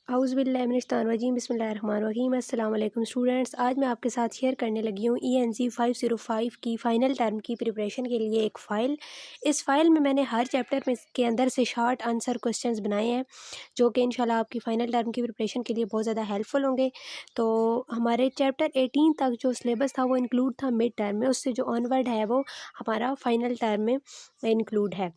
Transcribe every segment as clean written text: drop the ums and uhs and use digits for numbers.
औज़ुबिल्लाहिमिनश्शैतानिर्रजीम बिस्मिल्लाहिर्रहमानिर्रहीम। अस्सलाम वालेकुम स्टूडेंट्स, आज मैं आपके साथ शेयर करने लगी हूँ ENC 505 की फ़ाइनल टर्म की प्रिपरेशन के लिए एक फ़ाइल। इस फ़ाइल में मैंने हर चैप्टर में के अंदर से शॉर्ट आंसर क्वेश्चंस बनाए हैं, जो कि इंशाल्लाह आपकी फ़ाइनल टर्म की प्रिपरेशन के लिए बहुत ज़्यादा हेल्पफुल होंगे। तो हमारे चैप्टर 18 तक जो सिलेबस था वो इंक्लूड था मिड टर्म में, उससे जो ऑनवर्ड है वो हमारा फ़ाइनल टर्म में इंक्लूड है।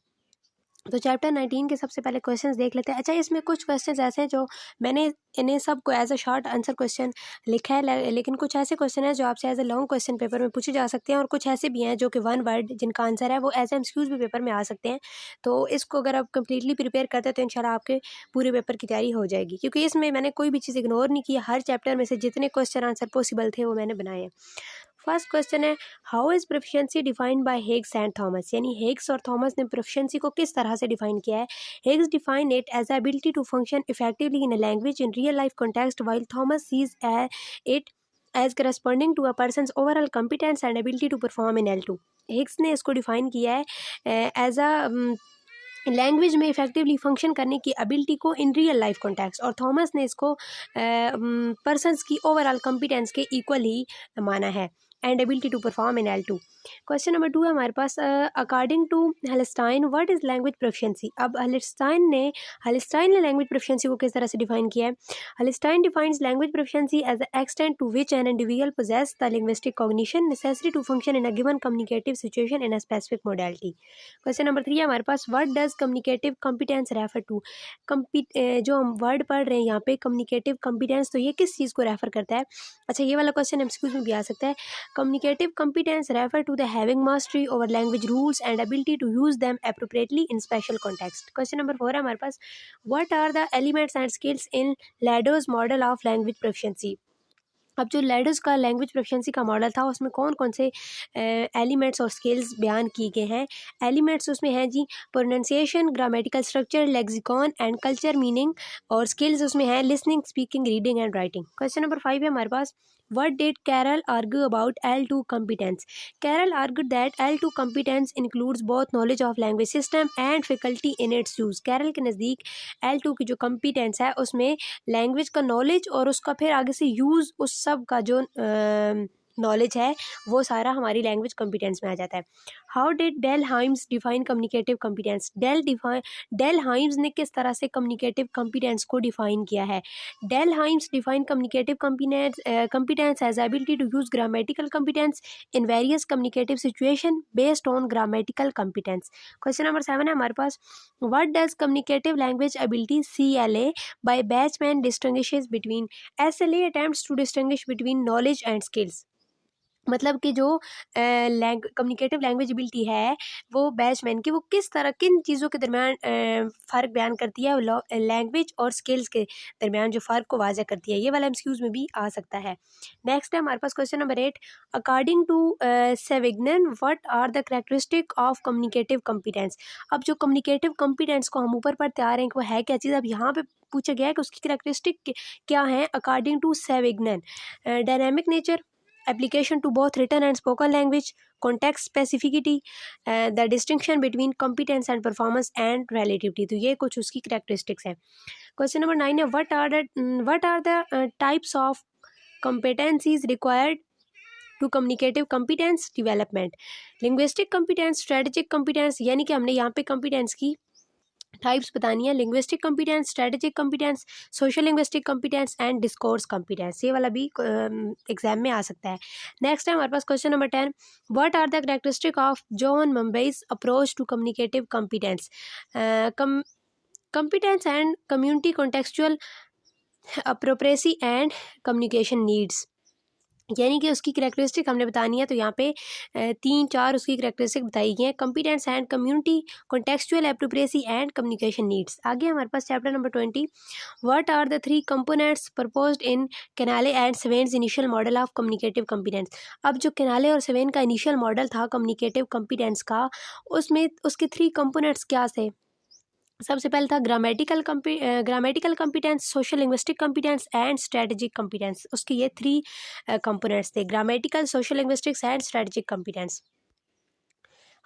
तो चैप्टर 19 के सबसे पहले क्वेश्चंस देख लेते हैं। अच्छा, इसमें कुछ क्वेश्चंस ऐसे हैं जो मैंने इन्हें सबको as a short answer question लिखा है, लेकिन कुछ ऐसे क्वेश्चन हैं जो आपसे as a long question paper में पूछे जा सकते हैं, और कुछ ऐसे भी हैं जो कि वन वर्ड जिनका आंसर है वो एज MCQs भी पेपर में आ सकते हैं। तो इसको अगर आप कंप्लीटली प्रिपेयर करते हैं तो इंशाल्लाह आपके पूरे पेपर की तैयारी हो जाएगी, क्योंकि इसमें मैंने कोई भी चीज़ इग्नोर नहीं की। हर चैप्टर में से जितने क्वेश्चन आंसर पॉसिबल थे वो मैंने बनाए हैं। फर्स्ट क्वेश्चन है, how is proficiency defined by Higgs and Thomas, यानी हिग्स और थॉमस ने प्रोफिशिएंसी को किस तरह से डिफाइन किया है। Higgs define it as ability to function effectively in a language in real life context, while Thomas sees it as corresponding to a person's overall competence and ability to perform in L2। Higgs ने इसको define किया है as a language में effectively function करने की ability को in real life context, और Thomas ने इसको पर्सनस की ओवरऑल कॉम्पिटेंस के इक्वल ही माना है, and ability to perform in L2। Question number 2 है हमारे पास, according to Hulstijn what is language proficiency. अब हेल्स्टाइन ने लैंग्वेज प्रोफिशिएंसी को किस तरह से डिफाइन किया है। Hulstijn defines language proficiency as the extent to which an individual possesses the linguistic cognition necessary to function in a given communicative situation in a specific modality. Question number 3 है हमारे पास, what does communicative competence refer to. जो हम word पढ़ रहे हैं यहाँ पे कम्युनिकेटिव कॉम्पिटेंस, तो ये किस चीज़ को रेफर करता है। अच्छा, ये वाला क्वेश्चन MCQs में भी आ सकता है। Communicative competence refer to the having mastery over language rules and ability to use them appropriately in special context. Question number 4 है हमारे पास, what are the elements and skills in Lado's model of language proficiency. अब जो ladders का language proficiency का model था उसमें कौन कौन से एलिमेंट्स और स्किल्स बयान किए गए हैं। एलिमेंट्स उसमें हैं जी, pronunciation, grammatical structure, lexicon and culture meaning, और स्किल्स उसमें हैं listening, speaking, reading and writing. Question number 5 है हमारे पास, what did Carroll argue about L2 competence। Carroll argued that L2 competence includes both knowledge of language system and faculty in its use। Carroll के नज़दीक L2 की जो competence है उसमें language का नॉलेज और उसका फिर आगे से यूज़, उस सब का जो नॉलेज है वो सारा हमारी लैंग्वेज कॉम्पिटेंस में आ जाता है। How did Dell Hymes define communicative competence. Dell Hymes ने किस तरह से कम्युनिकेटिव कॉम्पिटेंस को डिफाइन किया है। Dell Hymes define communicative competence as ability to use grammatical competence in various communicative situation based on grammatical competence. Question number 7 है हमारे पास, what does communicative language ability CLA by Batchman distinguishes between। SLA attempts to distinguish between knowledge and skills। मतलब कि जो communicative language ability है वो बैचमैन की, वो किस तरह किन चीज़ों के दरमियान फ़र्क बयान करती है, लैंग्वेज और स्किल्स के दरमियान जो फ़र्क को वाज़ह करती है। ये वाला MCQs में भी आ सकता है। नेक्स्ट है हमारे पास question number 8, according to Savignon what are the characteristic of communicative competence. अब जो कम्युनिकेटिव कॉम्पिटेंस को हम ऊपर पढ़ते आ रहे हैं कि वो है क्या चीज़, अब यहाँ पे पूछा गया है कि उसकी कैरेक्टरिस्टिक क्या है according to Savignon. Dynamic nature, application to both written and spoken language, context specificity, the distinction between competence and performance and relativity। तो ये कुछ उसकी characteristics हैं। क्वेश्चन नंबर 9 है, what are the types of competencies required to communicative competence development। linguistic competence, strategic competence, यानी कि हमने यहाँ पे competence की टाइप्स बतानी है। Linguistic competence, strategic competence, social linguistic competence and discourse competence. ये वाला भी एग्जाम में आ सकता है। नेक्स्ट है हमारे पास question number 10, what are the characteristic of John Munby's approach to communicative competence. Competence and community contextual appropriacy and communication needs, यानी कि उसकी करेक्टरिस्टिक हमने बतानी है। तो यहाँ पे 3-4 उसकी करेक्टरिस्टिक बताई गई हैं, competence and community, contextual appropriacy and communication needs. आगे हमारे पास chapter number 20, what are the 3 components proposed in Canale and Swain's initial model of communicative competence. अब जो कैनाले और स्वेन का इनिशियल मॉडल था कम्युनिकेटिव कॉम्पिटेंस का, उसमें उसके 3 कंपोनेंट्स क्या थे। सबसे पहले था grammatical competence, social linguistic competence and strategic competence. उसके ये 3 कंपोनेंट्स थे, grammatical, social linguistics and strategic competence.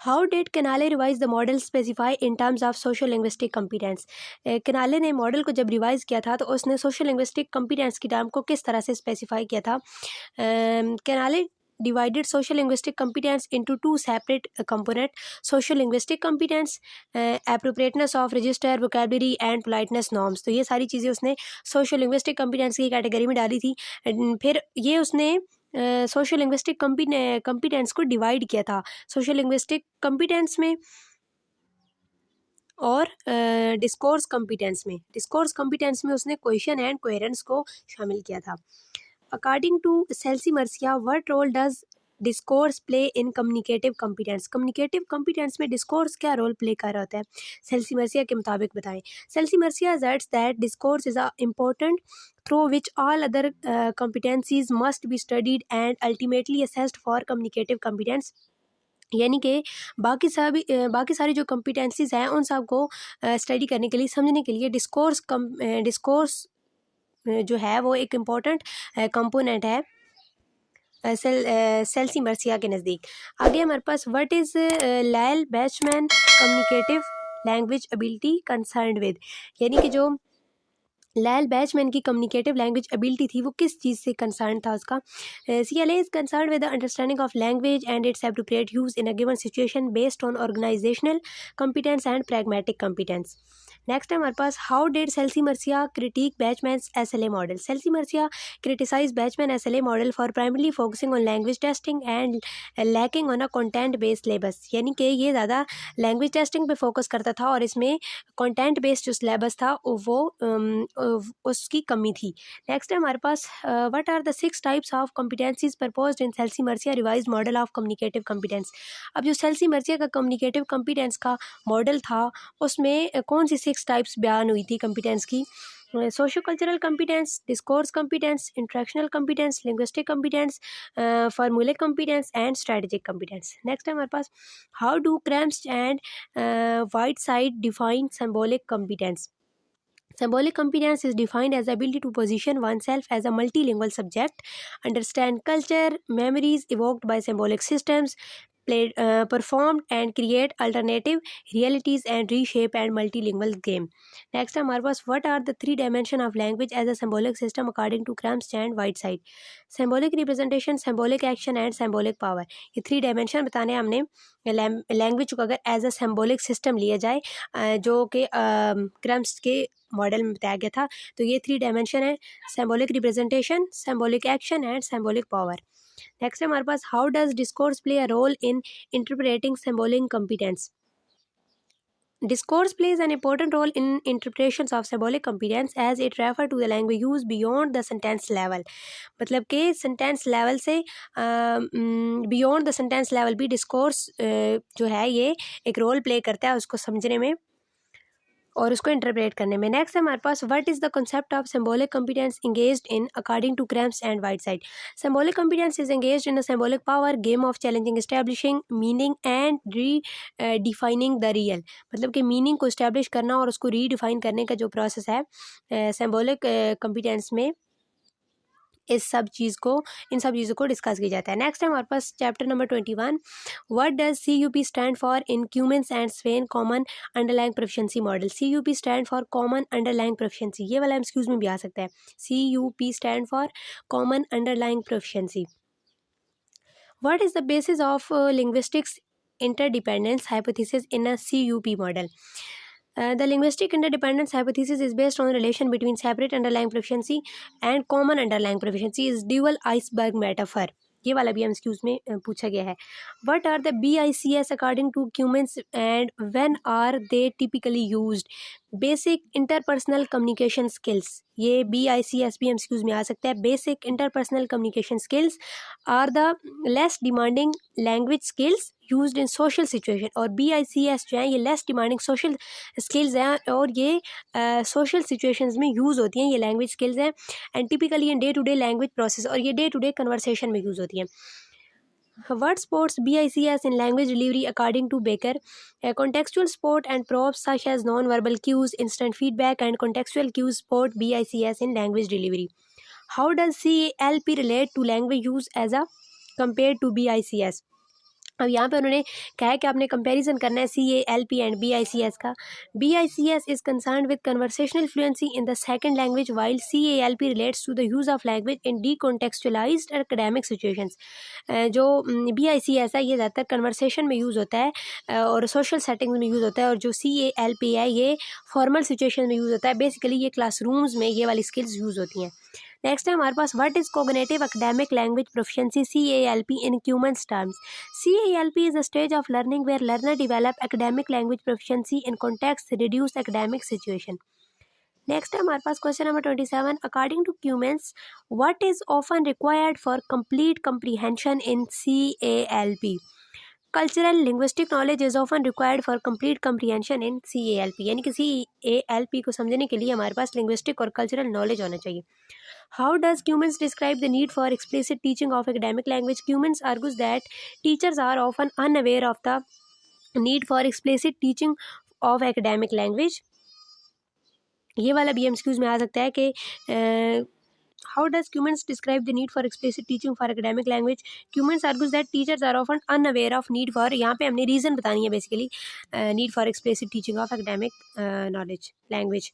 How did Canale revise the model specify in terms of social linguistic competence. Canale ने मॉडल को जब रिवाइज किया था तो उसने सोशल लिंग्विस्टिक कम्पिटेंस की टर्म को किस तरह से स्पेसिफाई किया था। केनाले divided social linguistic competence into two separate component: social linguistic competence, appropriateness of register, vocabulary and politeness norms। तो ये सारी चीज़ें उसने social linguistic competence की कैटेगरी में डाली थी। फिर ये उसने सोशल लिंग्विस्टिक कम्पिटेंस को डिवाइड किया था सोशल लिंग्विस्टिक कम्पिटेंस में और डिस्कोर्स कम्पिटेंस में उसने क्वेश्चन एंड कोहेरेंस को शामिल किया था। According to Celce Murcia, what role does discourse play in communicative competence में डिस्कोर्स क्या रोल प्ले कर रहा होता है, सेल्सी मर्सिया के मुताबिक बताएं। सेल्सी मर्सिया asserts that discourse is a important through which all other competencies must be studied and ultimately assessed for communicative competence। यानी कि बाकी सारी जो कम्पिटेंसीज हैं उन सब को स्टडी करने के लिए, समझने के लिए डिस्कोर्स जो है वो एक इम्पोर्टेंट कंपोनेंट है सेल्सी मर्सिया के नज़दीक। आगे हमारे पास what is Lyle Bachman communicative language ability concerned with, यानी कि जो लायल बैचमैन की कम्युनिकेटिव लैंग्वेज एबिलिटी थी वो किस चीज़ से कंसर्न था उसका। CLA is concern with the understanding of language and its appropriate use in a given situation based on organisational competence and pragmatic competence. Next है हमारे पास how did Celce Murcia critique Bachman's SLA model. Celce Murcia criticise Bachman SLA model for primarily focusing on language testing and lacking on a content based syllabus, यानी कि ये ज़्यादा language testing पे focus करता था और इसमें कंटेंट बेस्ड जो सिलेबस था वो उसकी कमी थी। नेक्स्ट है हमारे पास what are the 6 types of competencies proposed in Celce Murcia revised model of communicative competence. अब जो सेल्सी मर्सिया का कम्युनिकेटिव कॉम्पिटेंस का मॉडल था उसमें कौन सी 6 टाइप्स बयान हुई थी कॉम्पिटेंस की। Socio cultural competence, discourse competence, interactional competence, linguistic competence, formulaic competence and strategic competence. Next है हमारे पास how do Kramsch and Whiteside define symbolic competence. Symbolic competence is defined as the ability to position oneself as a multilingual subject, understand culture, memories evoked by symbolic systems, performed and create alternative realities and reshape and multilingual game। Next है हमारे पास what are the 3 dimension of language as a symbolic system according to Crumbs and Whiteside। symbolic representation, symbolic action and symbolic power, ये 3 dimension बताने हमने language को अगर as a symbolic system लिया जाए जो कि क्रम्स के मॉडल में बताया गया था। तो ये 3 डायमेंशन है, symbolic representation, symbolic action and symbolic power. Next है हमारे पास how does discourse play a role in interpreting symbolic competence. Discourse plays an important role in interpretations of symbolic competence as it refer to the language used beyond the sentence level। मतलब कि sentence level से beyond the sentence level भी discourse जो है ये एक role play करता है उसको समझने में और उसको इंटरप्रेट करने में। नेक्स्ट है हमारे पास what is the concept of symbolic competence engaged in according to Kramsch and Whiteside. Symbolic competence is engaged in the symbolic power game of challenging establishing meaning and redefining the real, मतलब कि meaning को establish करना और उसको redefine करने का जो process है सिंबॉलिक कॉम्पिटेंस में इन सब चीज़ों को डिस्कस किया जाता है। नेक्स्ट है हमारे पास chapter number 21 what does CUP stand for in Cummins and Swain common underlying proficiency model. CUP stand for common underlying proficiency, ये वाला MCQs में भी आ सकता है। CUP stand for common underlying proficiency. What is the basis of linguistics interdependence hypothesis in a CUP model। The linguistic interdependence hypothesis is based on relation between separate underlying proficiency and common underlying proficiency is dual iceberg metaphor। ये वाला भी MCQs में पूछा गया है। What are the BICS according to Cummins and when are they typically used? Basic interpersonal communication skills, ये BICS भी MCQs में आ सकता है। Basic interpersonal communication skills are the less demanding language skills used in social situation। और BICS जो है ये less demanding social skills हैं और ये social situations में यूज़ होती हैं, ये language skills हैं and typically in day to day language process और ये day to day conversation में यूज़ होती हैं। What supports BICS in language delivery according to Baker? Contextual support and props such as non-verbal cues, instant feedback and contextual cues support BICS in language delivery। How does CLP relate to language use as a compared to BICS? अब यहाँ पे उन्होंने कहा है कि आपने comparison करना है CALP एंड BICS का। BICS is concern with conversational fluency in the second language while CALP relates to the use of language in decontextualised academic situations. जो BICS है ये ज़्यादातर कन्वर्सेशन में यूज़ होता है और सोशल सेटिंग्स में यूज़ होता है, और जो CALP है ये फॉर्मल सिचुएशन में यूज़ होता है। बेसिकली ये क्लासरूम्स में ये वाली स्किल्स यूज़ होती हैं। नेक्स्ट है हमारे पास what is cognitive academic language proficiency CALP in humans terms. CALP is a stage of learning where learner develop academic language proficiency in context reduced academic situation. Next है हमारे पास question number 27, according to Cummins what is often required for complete comprehension in CALP। Cultural linguistic knowledge is often required for complete comprehension in CALP, यानी कि CALP को समझने के लिए हमारे पास लिंग्विस्टिक और कल्चरल नॉलेज होना चाहिए। How does Cummins describe the need for explicit teaching of academic language. Cummins argues that teachers are often unaware of the need for explicit teaching of academic language. ये वाला भी MCQs में आ सकता है कि how does Cummins describe the need for explicit teaching for academic language? Cummins argues that teachers are often unaware of need for, यहाँ पे हमने reason बतानी है basically, need for explicit teaching of academic knowledge language.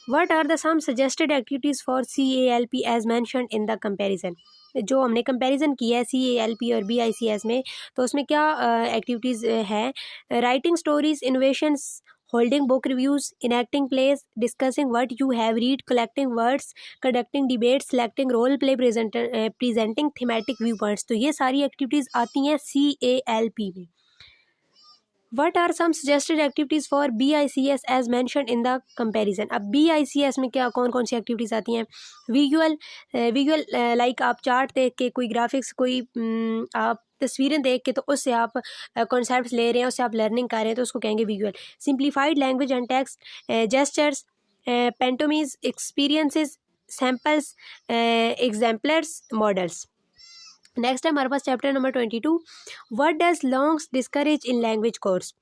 What are the some suggested activities for CALP as mentioned in the comparison? जो हमने comparison किया है CALP और BICS में, तो उसमें क्या एक्टिविटीज़ है? Writing stories, innovations, holding book reviews, enacting plays, discussing what you have read, collecting words, conducting debates, selecting role play, presenting thematic viewpoints। तो ये सारी एक्टिविटीज़ आती हैं CALP में। What are some suggested activities for BICS as mentioned in the comparison? अब BICS में क्या कौन कौन सी एक्टिविटीज़ आती हैं? विजुअल लाइक आप चार्ट देख के, कोई ग्राफिक्स, कोई आप तस्वीरें देख के, तो उससे आप कॉन्सेप्ट्स ले रहे हैं, उससे आप लर्निंग कर रहे हैं, तो उसको कहेंगे visual. Simplified language and text, gestures, pantomimes, experiences, samples, exemplars, models. Next है हमारे पास chapter number 22, what does Long's discourage in language course.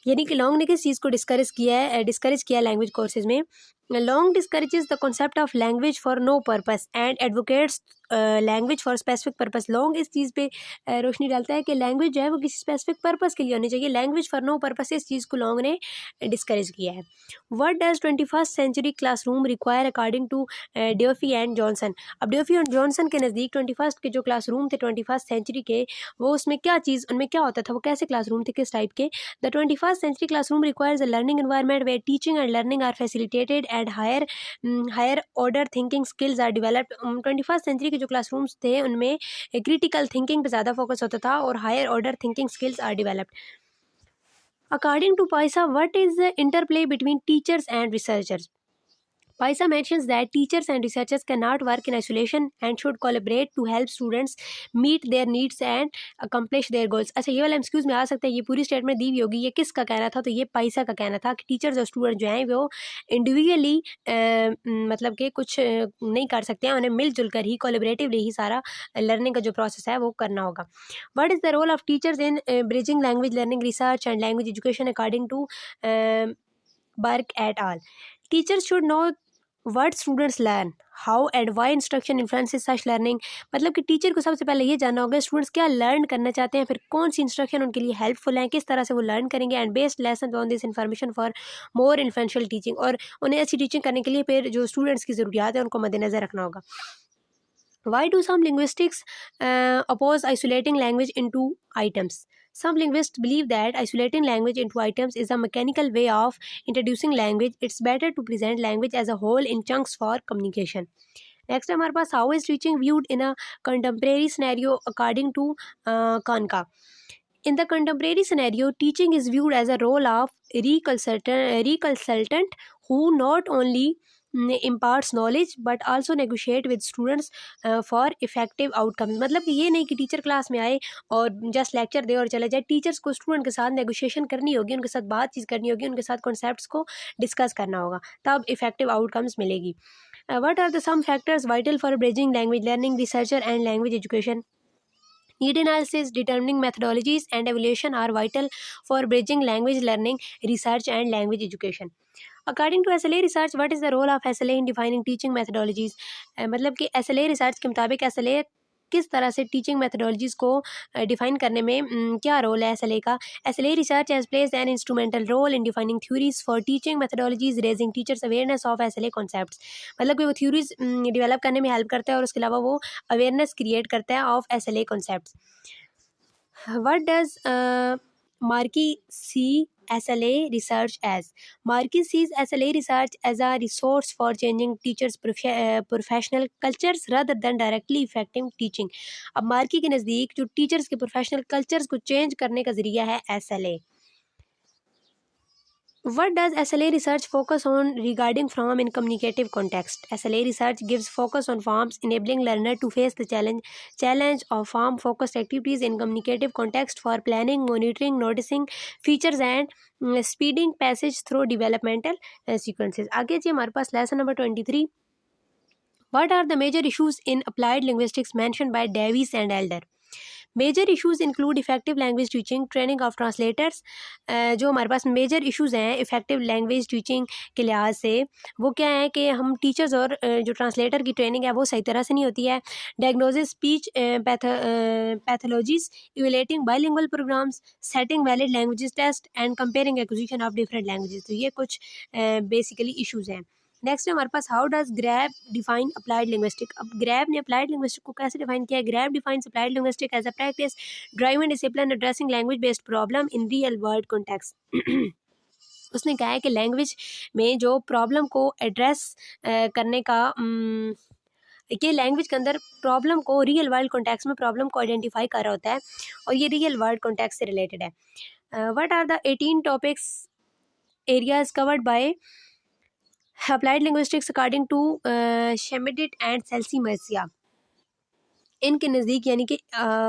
यानी कि लॉन्ग ने किस चीज़ को डिस्करेज किया है लैंग्वेज कोर्सेज में। Long discourages the concept of language for no purpose and advocates language for specific purpose. Long इस चीज़ पे रोशनी डालता है कि लैंग्वेज जो है वो किसी स्पेसिफिक पर्पस के लिए होनी चाहिए। लैंग्वेज फॉर नो पर्पस, इस चीज़ को लॉन्ग ने डिस्करेज किया है। What does 21st century classroom require according to Duffy and Johnson. अब ड्योफी और जॉनसन के नज़दीक 21st के जो क्लासरूम थे 21st सेंचुरी के, वो उसमें क्या चीज़, उनमें क्या होता था, वो कैसे क्लासरूम थे, किस टाइप के। The 21st century classroom requires a learning environment where teaching and learning are facilitated and higher order thinking skills are developed. 21st century के जो क्लासरूम्स थे उनमें क्रिटिकल थिंकिंग पे ज़्यादा फोकस होता था और higher order thinking skills are developed. According to Paisa, what is the interplay between teachers and researchers. Paisa mentions that teachers and researchers cannot work in isolation and should collaborate to help students meet their needs and accomplish their goals। अच्छा, ये वाला MCQs में आ सकता है, ये पूरी statement दी हुई होगी। ये किसका कहना था? तो ये पाइसा का कहना था कि टीचर्स और स्टूडेंट जो हैं वो इंडिविजुअली मतलब कि कुछ नहीं कर सकते हैं, उन्हें मिलजुल कर ही, कोलेबरेटिवली ही सारा लर्निंग का जो प्रोसेस है वो करना होगा। What is the role of teachers in bridging language learning, research and language education according to Burke et al. Teachers should know what students learn, how and why instruction influences such learning। मतलब कि teacher को सबसे पहले ये जानना होगा students क्या learn करना चाहते हैं, फिर कौन सी इंस्ट्रक्शन उनके लिए हेल्पफुल है, किस तरह से वो लर्न करेंगे, and based lesson on this information for more influential teaching. और उन्हें अच्छी टीचिंग करने के लिए फिर जो स्टूडेंट्स की ज़रूरियात है उनको मद्देनज़र रखना होगा। Why do some linguistics oppose isolating language into items? Some linguists believe that isolating language into items is a mechanical way of introducing language. It's better to present language as a whole in chunks for communication. Next हमारे पास, how is teaching viewed in a contemporary scenario according to Kanka? In the contemporary scenario, teaching is viewed as a role of reconsultant who not only imparts knowledge but also negotiate with students for effective outcomes। मतलब कि ये नहीं कि teacher class में आए और just lecture दे और चले जाए। टीचर्स को स्टूडेंट के साथ नेगोशिएशन करनी होगी, उनके साथ बातचीत करनी होगी, उनके साथ कॉन्सेप्ट्स को डिस्कस करना होगा, तब इफेक्टिव आउटकम्स मिलेगी। What are the some factors vital for bridging language learning, researcher and language education. Need analysis, determining methodologies, and evaluation are vital for bridging language learning, research, and language education. According to SLA research, what is the role of SLA in defining teaching methodologies? मतलब कि SLA research के मुताबिक SLA किस तरह से teaching methodologies को define करने में क्या रोल है SLA का। SLA research has plays an instrumental role in defining theories for teaching methodologies, raising teachers awareness of SLA concepts. मतलब कि वो थ्योरीज डेवलप करने में हेल्प करता है और उसके अलावा वो अवेयरनेस क्रिएट करता है of SLA concepts. What does Markey see SLA research as? Markey sees SLA research as a resource for changing teachers' professional cultures rather than directly affecting teaching. अब मार्की के नज़दीक जो टीचर्स के professional cultures को change करने का ज़रिया है SLA। What does SLA research focus on regarding from in communicative context? SLA research gives focus on forms enabling learner to face the challenge of form focused activities in communicative context for planning, monitoring, noticing features and speeding passage through developmental sequences. आगे जी हमारे पास lesson number 23. What are the major issues in applied linguistics mentioned by Davies and Elder? Major issues include effective language teaching, training of translators. जो हमारे पास major issues हैं effective language teaching के लिहाज से वो क्या है कि हम टीचर्स और जो ट्रांसलेटर की ट्रेनिंग है वो सही तरह से नहीं होती है। Diagnosis, speech pathologies, evaluating bilingual programmes, setting valid languages test and comparing acquisition of different languages. तो ये कुछ बेसिकली इश्यूज़ हैं। नेक्स्ट है हमारे पास how does Grabe define applied linguistic. अब ग्रैब ने अप्लाइड लिंग्विस्टिक को कैसे डिफाइन किया है? Grabe defines applied linguistic as a practice driven discipline addressing language based problem in real world context. उसने कहा है कि लैंग्वेज में जो प्रॉब्लम को एड्रेस करने का ये लैंग्वेज के अंदर प्रॉब्लम को रियल वर्ल्ड कॉन्टेक्स्ट में प्रॉब्लम को आइडेंटिफाई कर रहा होता है और ये रियल वर्ल्ड कॉन्टेक्स्ट से रिलेटेड है। What are the 18 topics areas covered by applied linguistics according to Schmidt and Celce Murcia? इनके नज़दीक यानी कि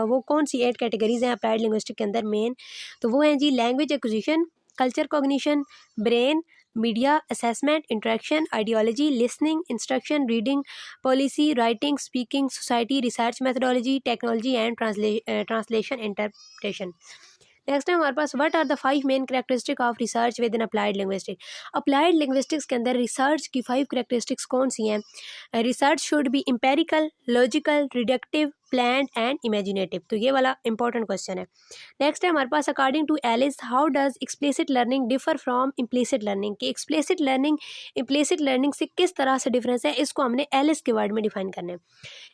वो कौन सी 8 कैटेगरीज हैं अप्लाइड लिंग्विस्टिक के अंदर मेन? तो वो हैं जी language acquisition, culture cognition, brain, media assessment, interaction, ideology, listening, instruction, reading, policy, writing, speaking, society, research methodology, technology and translation interpretation. Next है हमारे पास what are the 5 main characteristic of research within applied linguistic. Applied linguistics के अंदर research की 5 characteristics कौन सी हैं? Research should be empirical, logical, reductive, planned and imaginative. तो ये वाला इंपॉर्टेंट क्वेश्चन है। नेक्स्ट है हमारे पास according to Ellis how does explicit learning differ from implicit learning. कि एक्सप्लिसिट लर्निंग इम्प्लिसिट लर्निंग से किस तरह से डिफरेंस है, इसको हमने एलिस के वर्ड में डिफाइन करना है।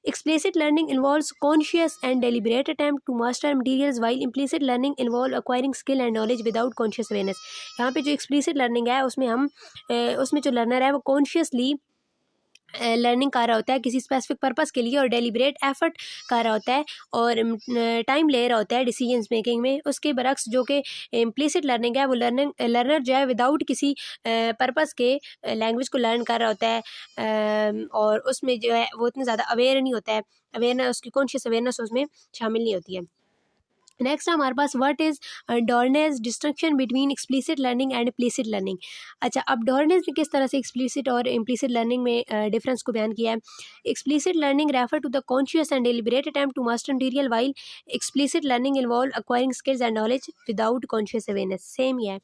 Explicit learning involves conscious and deliberate attempt to master materials while implicit learning involve acquiring skill and knowledge without conscious awareness. यहाँ पे जो एक्सप्लिसिट लर्निंग है उसमें हम उसमें जो लर्नर है वो कॉन्शियसली लर्निंग कर रहा होता है किसी स्पेसिफिक पर्पस के लिए और डेलिब्रेट एफर्ट कर रहा होता है और टाइम ले रहा होता है डिसीजंस मेकिंग में। उसके बरक्स जो कि इम्प्लिसिट लर्निंग है वो लर्नर जो है विदाउट किसी पर्पस के लैंग्वेज को लर्न कर रहा होता है और उसमें जो है वो इतना ज़्यादा अवेयर नहीं होता है, अवेयरनेस उसकी कॉन्शियस अवेयरनेस उसमें शामिल नहीं होती है। नेक्स्ट हमारे पास what is Dornyei's distinction between explicit learning and implicit learning. अच्छा, अब डॉर्नेज ने किस तरह से एक्सप्लिसिट और इम्प्लिसिट लर्निंग में डिफरेंस को बयान किया है? Explicit learning refer to the conscious and deliberate attempt to master material while explicit learning involve acquiring skills and knowledge without conscious awareness. Same ही है।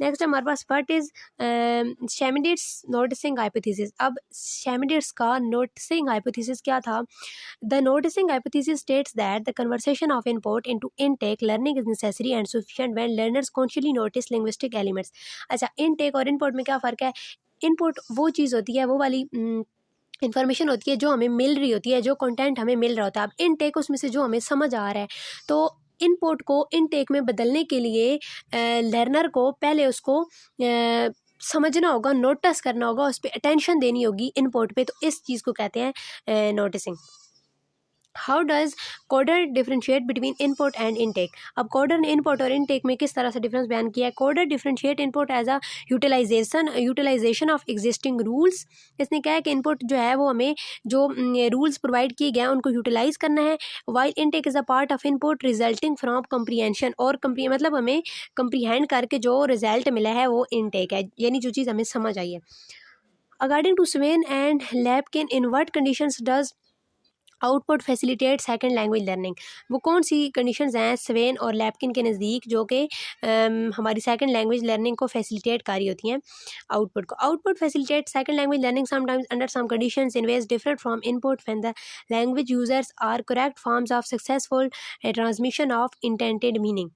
नेक्स्ट हमारे पास what is Schmidt's noticing hypothesis. अब Schmidt's का noticing hypothesis क्या था? The noticing hypothesis states that the conversation of input into intake learning is necessary and sufficient when learners consciously notice linguistic elements. अच्छा, intake और input में क्या फ़र्क है? इनपुट वो चीज़ होती है, वो वाली इन्फॉर्मेशन होती है जो हमें मिल रही होती है, जो कंटेंट हमें मिल रहा होता है। अब इनटेक उसमें से जो हमें समझ आ रहा है। तो इनपुट को इनटेक में बदलने के लिए लर्नर को पहले उसको समझना होगा, नोटिस करना होगा, उस पर अटेंशन देनी होगी इनपुट पे। तो इस चीज़ को कहते हैं noticing. How does Corder differentiate between input and intake. अब कोडर ने इनपुट और इनटेक में किस तरह से डिफरेंस बयान किया है? Corder differentiate input as a utilization of existing rules. इसने कहा है कि इनपुट जो है वो हमें जो रूल्स प्रोवाइड किए गए हैं उनको यूटिलाइज करना है, while intake is a part of input resulting from comprehension. और मतलब हमें कंप्रीहेंड करके जो रिजल्ट मिला है वो इनटेक है, यानी जो चीज़ हमें समझ आई है। According to Swain and Lapkin in what conditions does output facilitate second language learning. वो कौन सी कंडीशंस हैं स्वेन और लैप्किन के नज़दीक जो कि हमारी सेकंड लैंग्वेज लर्निंग को फैसिलिटेट कर रही होती हैं आउटपुट को। Output facilitate second language learning sometimes under some conditions in ways different from input when the language users are correct forms of successful transmission of intended meaning.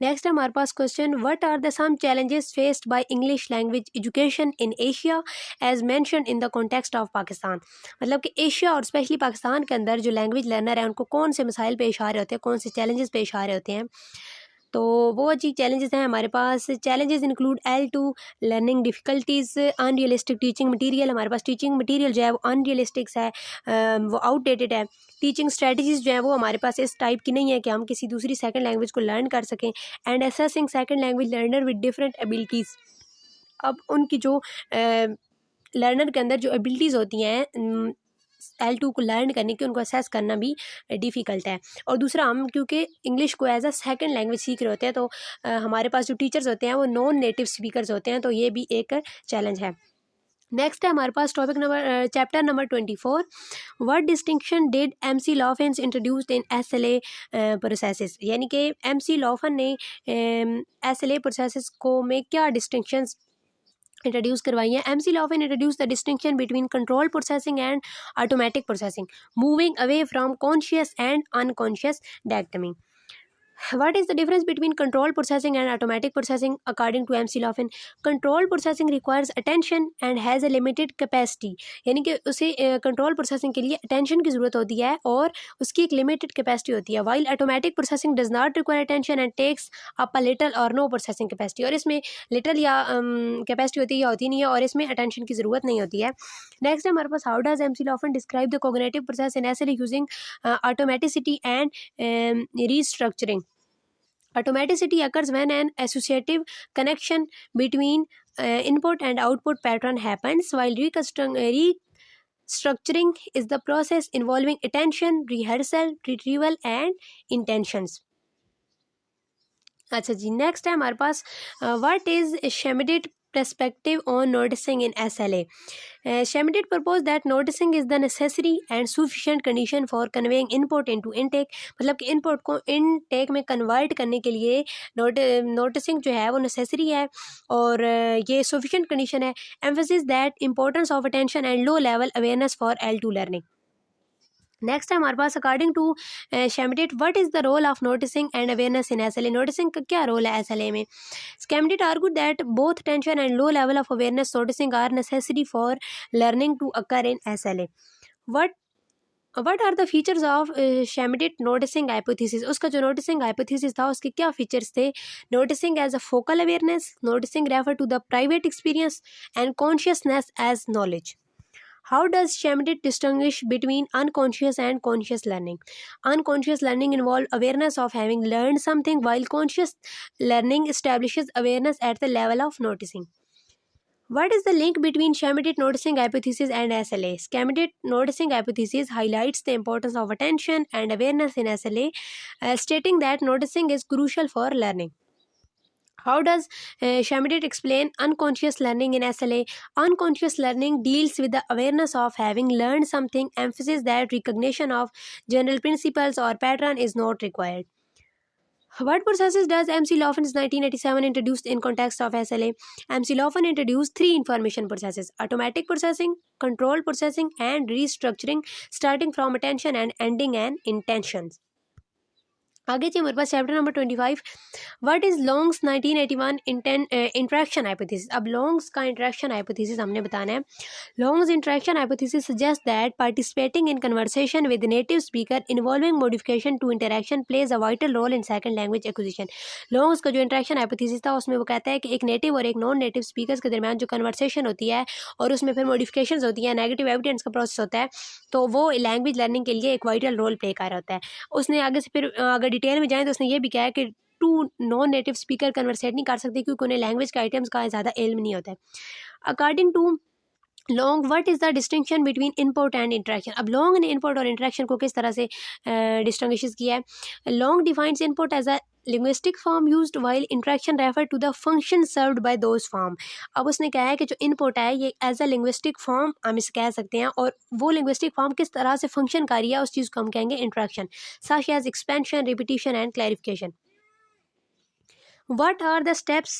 Next है हमारे पास question, what are the some challenges faced by English language education in Asia as mentioned in the context of Pakistan. मतलब कि Asia और specially Pakistan के अंदर जो language learner है उनको कौन से मसाइल पेश आ रहे होते हैं, कौन से चैलेंजेस पेश आ रहे होते हैं। तो वो जी चैलेंजेस हैं हमारे पास। Challenges include L2 learning difficulties, unrealistic teaching material. हमारे पास टीचिंग मटेरियल जो है वो अनरियलिस्टिक्स है, वो आउटडेटेड है। टीचिंग स्ट्रेटजीज़ जो है वो हमारे पास इस टाइप की नहीं है कि हम किसी दूसरी सेकंड लैंग्वेज को लर्न कर सकें। And assessing second language learner with different abilities. अब उनकी जो लर्नर के अंदर जो एबिलिटीज़ होती हैं L2 को लर्न करने की, उनको असेस करना भी डिफ़िकल्ट है। और दूसरा, हम क्योंकि इंग्लिश को एज अ सेकंड लैंग्वेज सीख रहे होते हैं तो हमारे पास जो टीचर्स होते हैं वो नॉन नेटिव स्पीकर्स होते हैं, तो ये भी एक चैलेंज है। नेक्स्ट है हमारे पास topic number chapter number 24, what distinction did MC Laughlin's introduced in SLA processes. यानी कि MC लॉफन ने SLA प्रोसेसेस को में क्या डिस्टिंक्शंस इंट्रोड्यूस करवाई है। MC Laughlin introduce the distinction between control processing and automatic processing, moving away from conscious and unconscious dichotomy. What is the difference between control processing and automatic processing according to MC Lofin? Control processing requires attention and has a limited capacity। यानी कि उसे control processing के लिए attention की ज़रूरत होती है और उसकी एक लिमिटेड कैपेसिटी होती है। While automatic processing does not require attention and takes up a little और नो प्रोसेसिंग कैपेसिटी। और इसमें लिटल या कैपेसिटी होती है या होती नहीं है, और इसमें अटेंशन की ज़रूरत नहीं होती है। नेक्स्ट है हमारे पास, how does MC Lofin describe the cognitive process in SLA using automaticity and restructuring। Automaticity occurs when an associative connection between input and output pattern happens, while restructuring is the process involving attention, rehearsal, retrieval and intentions। अच्छा जी, next है हमारे पास, what is Schmidt perspective on noticing in SLA। Schmidt proposed that noticing is the necessary and sufficient condition for conveying input into intake। मतलब कि input को intake में convert करने के लिए नोटिसिंग जो है वो नेसेसरी है और ये सफिशिएंट कंडीशन है। Emphasis that importance of attention and low level awareness for L2 learning. Next है हमारे पास, according to Schmidt, what is the role of noticing and awareness in SLA। Noticing का क्या रोल है SLA में। Schmidt argued that both attention and low level of awareness noticing are necessary for learning to occur in SLA। What are the features of Schmidt noticing hypothesis। उसका जो noticing hypothesis था उसके क्या features थे। noticing as a focal awareness, noticing refer to the private experience and consciousness as knowledge। How does Schmidt distinguish between unconscious and conscious learning? Unconscious learning involves awareness of having learned something, while conscious learning establishes awareness at the level of noticing। What is the link between Schmidt noticing hypothesis and SLA? Schmidt noticing hypothesis highlights the importance of attention and awareness in SLA, stating that noticing is crucial for learning। How does Schmidt explain unconscious learning in SLA? Unconscious learning deals with the awareness of having learned something, emphasis that recognition of general principles or pattern is not required। What processes does MC Loffin's 1987 introduced in context of SLA? MC Loffin introduced three information processes: automatic processing, control processing and restructuring, starting from attention and ending in intentions। आगे जी हमारे पास chapter number 25, what is Long's 1981 interaction hypothesis. अब Long's का interaction hypothesis हमने बताना है। Long's interaction hypothesis suggest that participating in conversation with native speaker involving modification to interaction plays a vital role in second language acquisition. Long's का जो interaction hypothesis था उसमें वो कहता है कि एक नेटिव और एक नॉन नेटिव स्पीकर्स के दरमियान जो कन्वर्सेशन होती है और उसमें फिर मॉडिफिकेशंस होती हैं, नेगेटिव एविडेंस का प्रोसेस होता है, तो वो लैंग्वेज लर्निंग के लिए एक वाइटल रोल प्ले कर रहा होता है। उसने आगे से फिर अगर डिटेल में जाएँ तो उसने ये भी कहा है कि two non native speaker conversate नहीं कर सकते क्योंकि उन्हें लैंग्वेज के आइटम्स का ज़्यादा इल्म नहीं होता है। According to Long, what is the distinction between input and interaction. अब लॉन्ग ने इनपुट और इंटरेक्शन को किस तरह से डिस्टिंग्विश किया है। Long defines input as a linguistic form used while interaction refer to the function served by those form। अब उसने कहा है कि जो इनपुट है ये एज अ लिंग्विस्टिक फॉर्म हम इसे कह सकते हैं, और वो लिंग्विस्टिक फॉर्म किस तरह से फंक्शन कर रही है उस चीज़ को हम कहेंगे interaction, such as expansion, repetition and clarification. What are the steps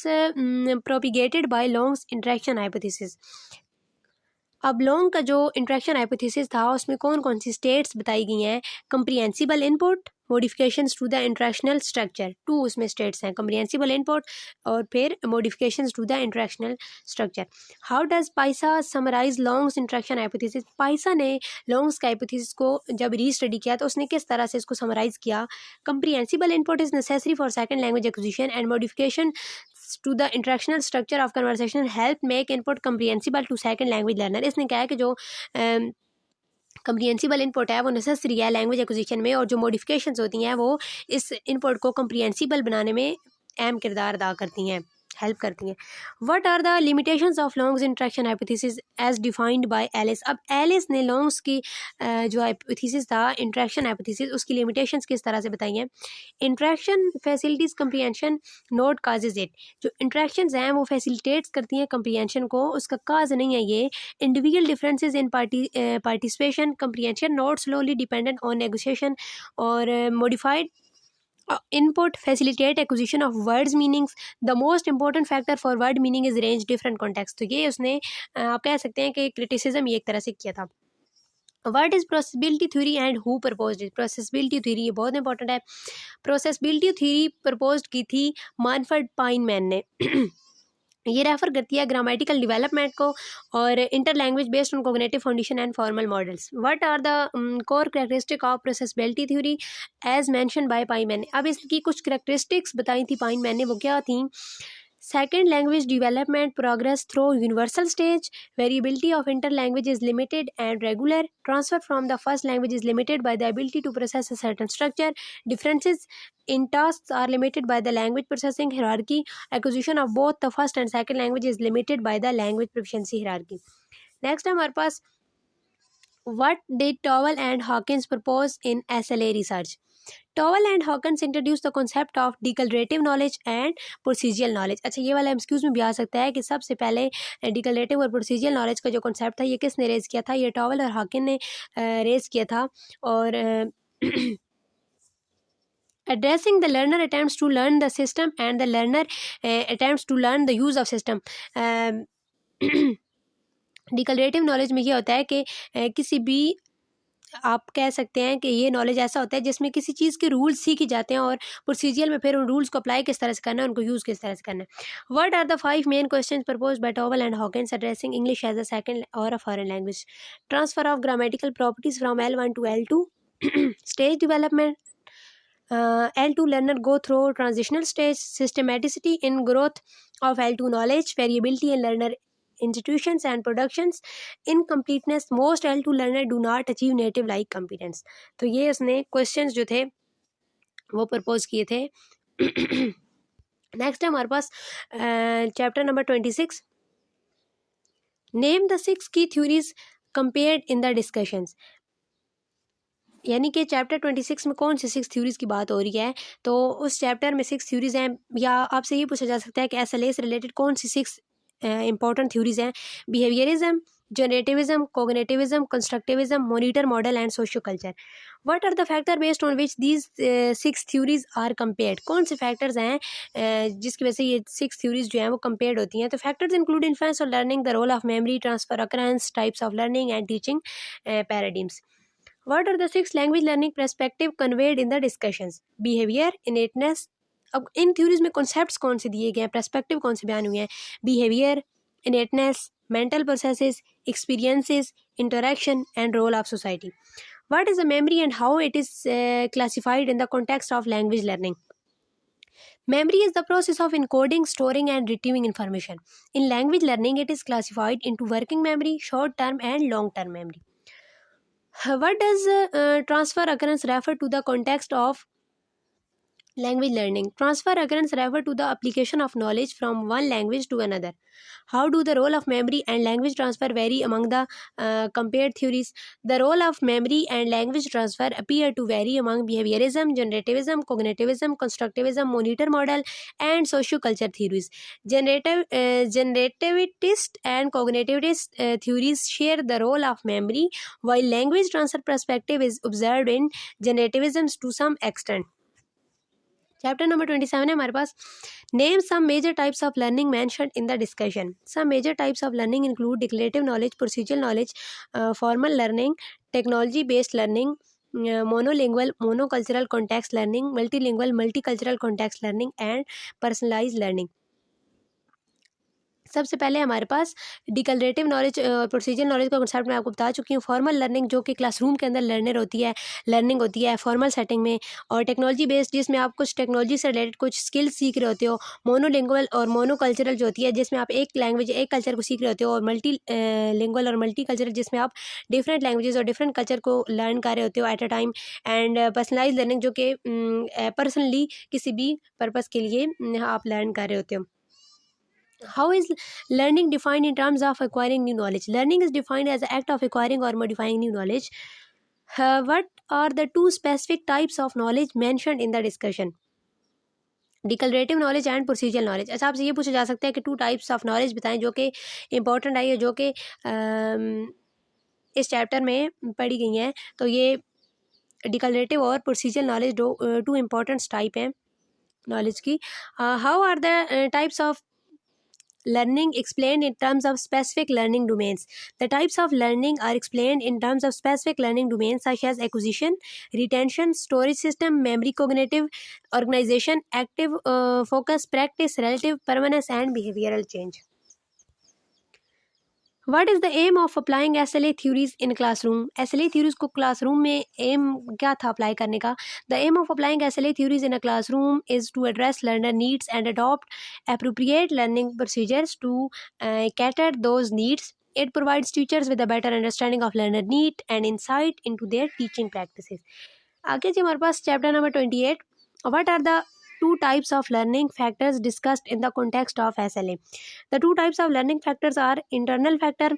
propagated by Long's interaction hypothesis। अब लॉन्ग का जो इंट्रैक्शन हाइपोथेसिस था उसमें कौन कौन सी स्टेट्स बताई गई हैं। Comprehensible input, modifications to the interactional structure, two उसमें स्टेट्स हैं, कंप्रिहेंसिबल इनपुट और फिर modifications to the interactional structure. How does Paisa summarise Long's interaction hypothesis. Paisa ने लॉन्ग्स का हाइपोथेसिस को जब रीस्टडी किया तो उसने किस तरह से इसको समराइज किया। Comprehensible input is necessary for second language acquisition and modification to the interactional structure of conversation help make input comprehensible to second language learner। इसने कहा है कि जो कम्प्रीहेंसिबल इनपुट है वो नेसेसरी है लैंग्वेज एक्विजिशन में, और जो मॉडिफिकेशंस होती हैं वो इस इनपुट को कम्प्रीहेंसिबल बनाने में अहम किरदार अदा करती हैं, हेल्प करती हैं। What are the limitations of Long's interaction hypothesis as defined by Ellis. अब एलिस ने लॉन्ग्स की जो हाइपोथेसिस था इंट्रैक्शन हाइपोथेसिस उसकी लिमिटेशंस किस तरह से बताई हैं। Interaction facilities comprehension note causes it. जो इंट्रैक्शंस हैं वो फैसिलिटेट्स करती हैं कम्प्रीहेंशन को, उसका काज नहीं है ये। Individual differences in participation comprehension note slowly dependent on negotiation और modified input facilitate acquisition of words meanings। the most important factor for word meaning is range different context। तो ये उसने आप कह सकते हैं कि क्रिटिसिज्म ये एक तरह से किया था। What is processability theory and who proposed it. Processability theory ये बहुत इंपॉर्टेंट है। प्रोसेसिबिलिटी थ्योरी प्रपोज की थी मानफर्ड पाइनमैन ने ये रेफर करती है ग्रामेटिकल डेवलपमेंट को और inter language based on cognitive foundation and formal models. What are the core characteristic of processability theory as mention by Pienemann ने। अब इसकी कुछ कैरेक्टरिस्टिक्स बताई थी पाइनमैन ने, वो क्या थी। Second, language development progress through universal stage. Variability of interlanguage is limited and regular. Transfer from the first language is limited by the ability to process a certain structure. Differences in tasks are limited by the language processing hierarchy. Acquisition of both the first and second language is limited by the language proficiency hierarchy. Next हमारे पास what did Towle and Hawkins propose in SLA research। Towell and Hawkins introduce the concept of declarative knowledge and procedural knowledge. अच्छा ये वाला MCQs में भी आ सकता है कि सबसे पहले डिक्लरेटिव और प्रोसीजियल नॉलेज का जो कॉन्सेप्ट था ये किसने रेज किया था। ये टॉवल और हॉकिन ने रेज किया था। और addressing the learner attempts to learn the system and the learner attempts to learn the use of system। Declarative knowledge में ये होता है कि किसी भी आप कह सकते हैं कि ये नॉलेज ऐसा होता है जिसमें किसी चीज़ के रूल्स सीखे जाते हैं और प्रोसीजर में फिर उन रूल्स को अप्लाई किस तरह से करना है, उनको यूज़ किस तरह से करना है। What are the 5 main questions proposed by Towell and Hawkins addressing English as a second और a foreign language. Transfer of grammatical properties from L1 to L2। Stage development L2 learner go through transitional stage। systematicity in growth of L2 knowledge। variability in learner institutions and productions। incompleteness most L2 learner do not achieve native like competence। तो ये उसने questions जो थे वो propose किए थे। Next है हमारे पास चैप्टर नंबर 26। नेम द 6 की theories compared in the discussions. यानी कि चैप्टर 26 में कौन सी 6 थ्योरीज की बात हो रही है, तो उस चैप्टर में 6 थ्योरीज हैं, या आपसे ये पूछा जा सकता है कि SLA से रिलेटेड कौन सी 6 इंपॉर्टेंट थ्योरीज हैं। Behaviourism, generativism, cognitivism, constructivism, monitor model and socio culture. What are the factor based on which these 6 theories are compared. कौन से फैक्टर्स हैं जिसकी वजह से ये 6 थ्योरीज जो हैं वो कंपेयर्ड होती हैं। तो factors include influence on learning, the role of memory, transfer occurrence, types of learning and teaching paradigms. What are the 6 language learning perspective conveyed in the discussions? Behavior, innateness। अब इन theories में concepts कौन से दिए गए हैं, perspective कौन से बयान हुए हैं। Behaviour, innateness, mental processes, experiences, interaction and role of society. What is the memory and how it is classified in the context of language learning. Memory is the process of encoding, storing and retrieving information. In language learning, it is classified into working memory, short-term and long-term memory. What does transfer occurrence refer to the context of Language learning. Transfer occurrence refer to the application of knowledge from one language to another. How do the role of memory and language transfer vary among the compared theories? The role of memory and language transfer appear to vary among behaviorism, generativism, cognitivism, constructivism, monitor model, and socioculture theories. Generativist and cognitivist theories share the role of memory, while language transfer perspective is observed in generativism to some extent. Chapter number 27 है हमारे पास. Name some major types of learning mentioned in the discussion. Some major types of learning include declarative knowledge, procedural knowledge, formal learning, technology based learning, monolingual monocultural context learning, multilingual multicultural context learning and personalised learning. सबसे पहले हमारे पास declarative knowledge और procedure knowledge का concept मैं आपको बता चुकी हूँ. फॉर्मल लर्निंग जो कि क्लासरूम के अंदर लर्निंग होती है फॉर्मल सेटिंग में, और टेक्नोलॉजी बेस्ड जिसमें आप कुछ टेक्नोलॉजी से रिलेटेड कुछ स्किल्स सीख रहे होते हो. मोनोलिंगुअल और मोनोकल्चरल जो होती है जिसमें आप एक लैंग्वेज एक कल्चर को सीख रहे होते हो, और मल्टी लिंगुअल और मल्टी कल्चरल जिसमें आप डिफरेंट लैंग्वेजेस और डिफरेंट कल्चर को लर्न कर रहे होते हो at a time. And personalize learning जो कि पर्सनली किसी भी पर्पज़ के लिए आप लर्न कर रहे होते हो. How is learning defined in terms of acquiring new knowledge? Learning is defined as the act of acquiring or modifying new knowledge. What are the two specific types of knowledge mentioned in the discussion? Declarative knowledge and procedural knowledge. अच्छा, आपसे ये पूछा जा सकता है कि 2 types of knowledge बताएं जो कि इंपॉर्टेंट आई है, जो कि इस चैप्टर में पढ़ी गई हैं. तो ये डिक्लेरेटिव और प्रोसीजरल नॉलेज 2 इम्पॉर्टेंट टाइप हैं नॉलेज की. How are the types of learning explained in terms of specific learning domains? The types of learning are explained in terms of specific learning domains such as acquisition, retention, storage system, memory, cognitive, organization, active focus, practice, relative permanence, and behavioral change. What is the aim of applying SLA theories in classroom? SLA theories को classroom में aim क्या था apply करने का? The aim of applying SLA theories in a classroom is to address learner needs and adopt appropriate learning procedures to cater those needs. It provides teachers with a better understanding of learner need and insight into their teaching practices. आगे जी हमारे पास chapter number 28. What are the 2 types of learning factors discussed in the context of SLA? The 2 types of learning factors are internal factor.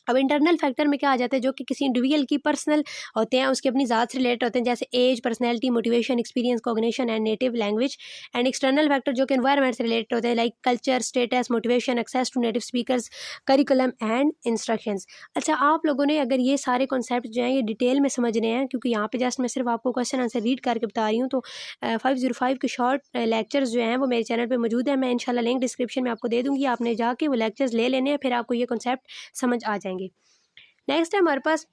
अब internal factor में क्या आ जाता है, जो कि किसी इंडिविजुअल की पर्सनल होते हैं, उसकी अपनी ज़ात से रिलेटेड होते हैं, जैसे age, personality, motivation, experience, cognition and native language. And external factor जो कि एनवायरनमेंट से रिलेटेड होते हैं, like culture, status, motivation, access to native speakers, curriculum and instructions. अच्छा, आप लोगों ने अगर ये सारे कॉन्सेप्ट जो हैं ये डिटेल में समझने हैं, क्योंकि यहाँ पे जस्ट मैं सिर्फ आपको क्वेश्चन आंसर रीड करके बता रही हूँ, तो 505 के शॉर्ट लेक्चर्स जो हैं वो मेरे चैनल पर मौजूद है. मैं इंशाल्लाह लिंक डिस्क्रिप्शन में आपको दे दूँगी, आपने जाके वो लेक्चर्स ले लेने हैं, फिर आपको ये कॉन्सेप्ट समझ आ जाएंगे. नेक्स्ट है हमारे पास,